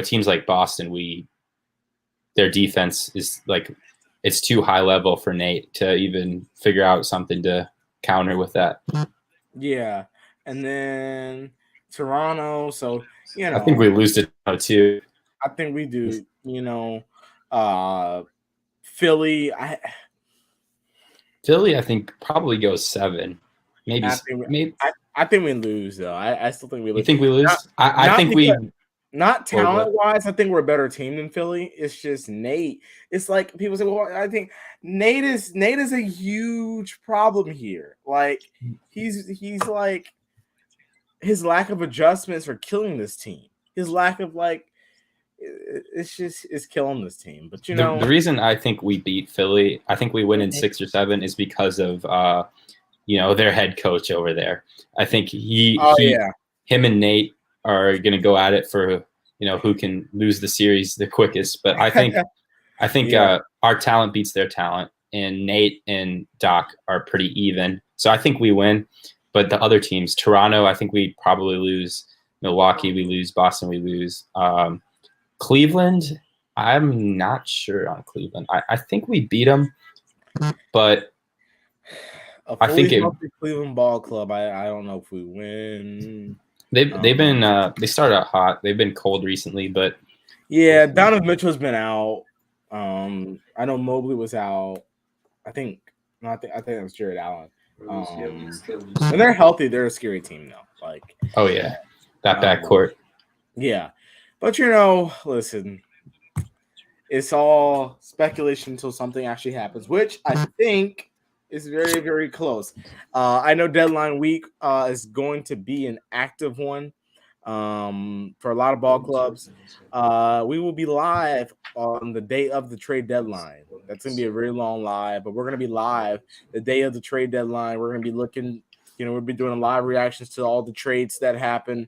D: teams like Boston, their defense is like, it's too high level for Nate to even figure out something to counter with that.
A: Yeah, and then Toronto. So
D: I think we lose to Toronto too.
A: I think we do. Philly.
D: Philly, I think probably goes 7. Maybe.
A: I think we lose though. I still think we lose.
D: You think we lose? I think we.
A: Not talent wise, I think we're a better team than Philly. It's just Nate. It's like people say, well, I think Nate is a huge problem here. Like he's like, his lack of adjustments are killing this team. His lack of it's killing this team. But
D: the reason I think we beat Philly, I think we win in 6 or 7, is because of their head coach over there. I think him and Nate are going to go at it for who can lose the series the quickest. But I think our talent beats their talent, and Nate and Doc are pretty even. So I think we win. but the other teams, Toronto, I think we probably lose. Milwaukee, we lose. Boston, we lose. Cleveland, I'm not sure on Cleveland. I think we beat them, but
A: I think healthy Cleveland ball club. I don't know if we win.
D: They've been they started out hot. They've been cold recently, but
A: yeah, Donovan Mitchell's been out. I know Mobley was out. I think it was Jared Allen. When they're healthy, they're a scary team though. Like,
D: oh yeah, that backcourt.
A: Yeah, but listen, it's all speculation until something actually happens, which I think is very, very close. I know deadline week is going to be an active one for a lot of ball clubs. We will be live on the day of the trade deadline. That's going to be a very long live, but we're going to be live the day of the trade deadline. We're going to be looking, we'll be doing live reactions to all the trades that happen.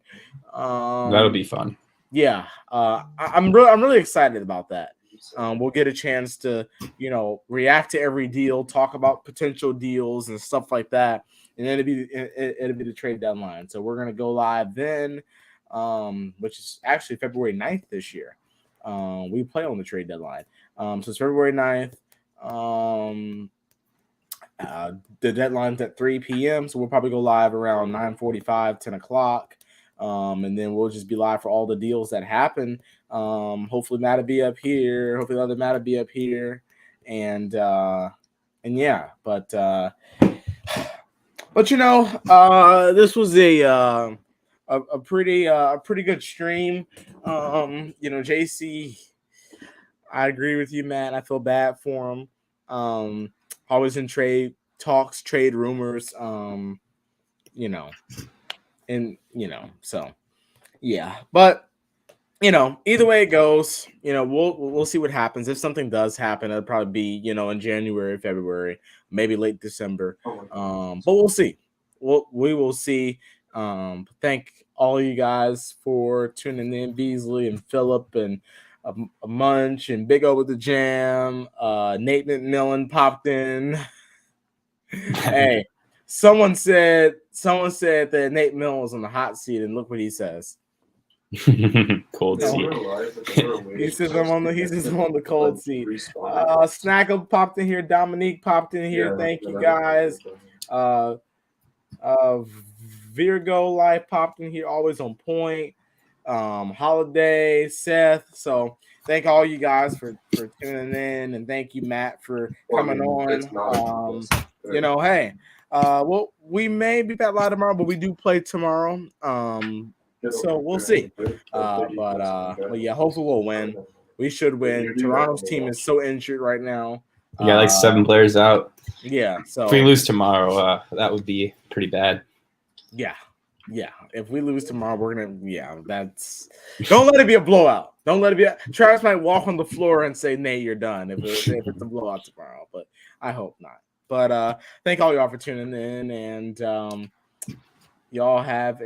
D: That'll be fun.
A: Yeah, I'm really excited about that. We'll get a chance to, react to every deal, talk about potential deals and stuff like that. And then it'll be the trade deadline. So we're going to go live then, which is actually February 9th this year. We play on the trade deadline. So it's February 9th. The deadline's at 3 p.m. So we'll probably go live around 9:45, 10 o'clock. And then we'll just be live for all the deals that happen. Hopefully Matt will be up here. Hopefully the other Matt will be up here. And yeah, but this was a pretty good stream. JC, I agree with you, Matt. I feel bad for him. Always in trade talks, trade rumors, so yeah, but either way it goes, we'll see what happens. If something does happen, it'll probably be, in January, February, maybe late December. But we'll see. We will see. Thank all you guys for tuning in, Beasley and Phillip and a Munch and Big O with the Jam. Nate McMillan popped in. Hey. Someone said that Nate Millen was on the hot seat, and look what he says.
D: Cold seat.
A: He says I'm on the cold seat. Snaggle popped in here. Dominique popped in here. Thank you guys. Virgo Life popped in here. Always on point. Holiday, Seth. So thank all you guys for tuning in, and thank you, Matt, for coming on. Hey. Well, we may be back live tomorrow, but we do play tomorrow. So we'll see. But yeah, hopefully we'll win. We should win. Toronto's team is so injured right now.
D: We got like 7 players out.
A: Yeah. So
D: if we lose tomorrow, that would be pretty bad.
A: Yeah. If we lose tomorrow, we're gonna. That's. Don't let it be a blowout. Don't let it be. Travis might walk on the floor and say, "Nay, you're done." If it's a blowout tomorrow, but I hope not. But thank all y'all for tuning in, and y'all have a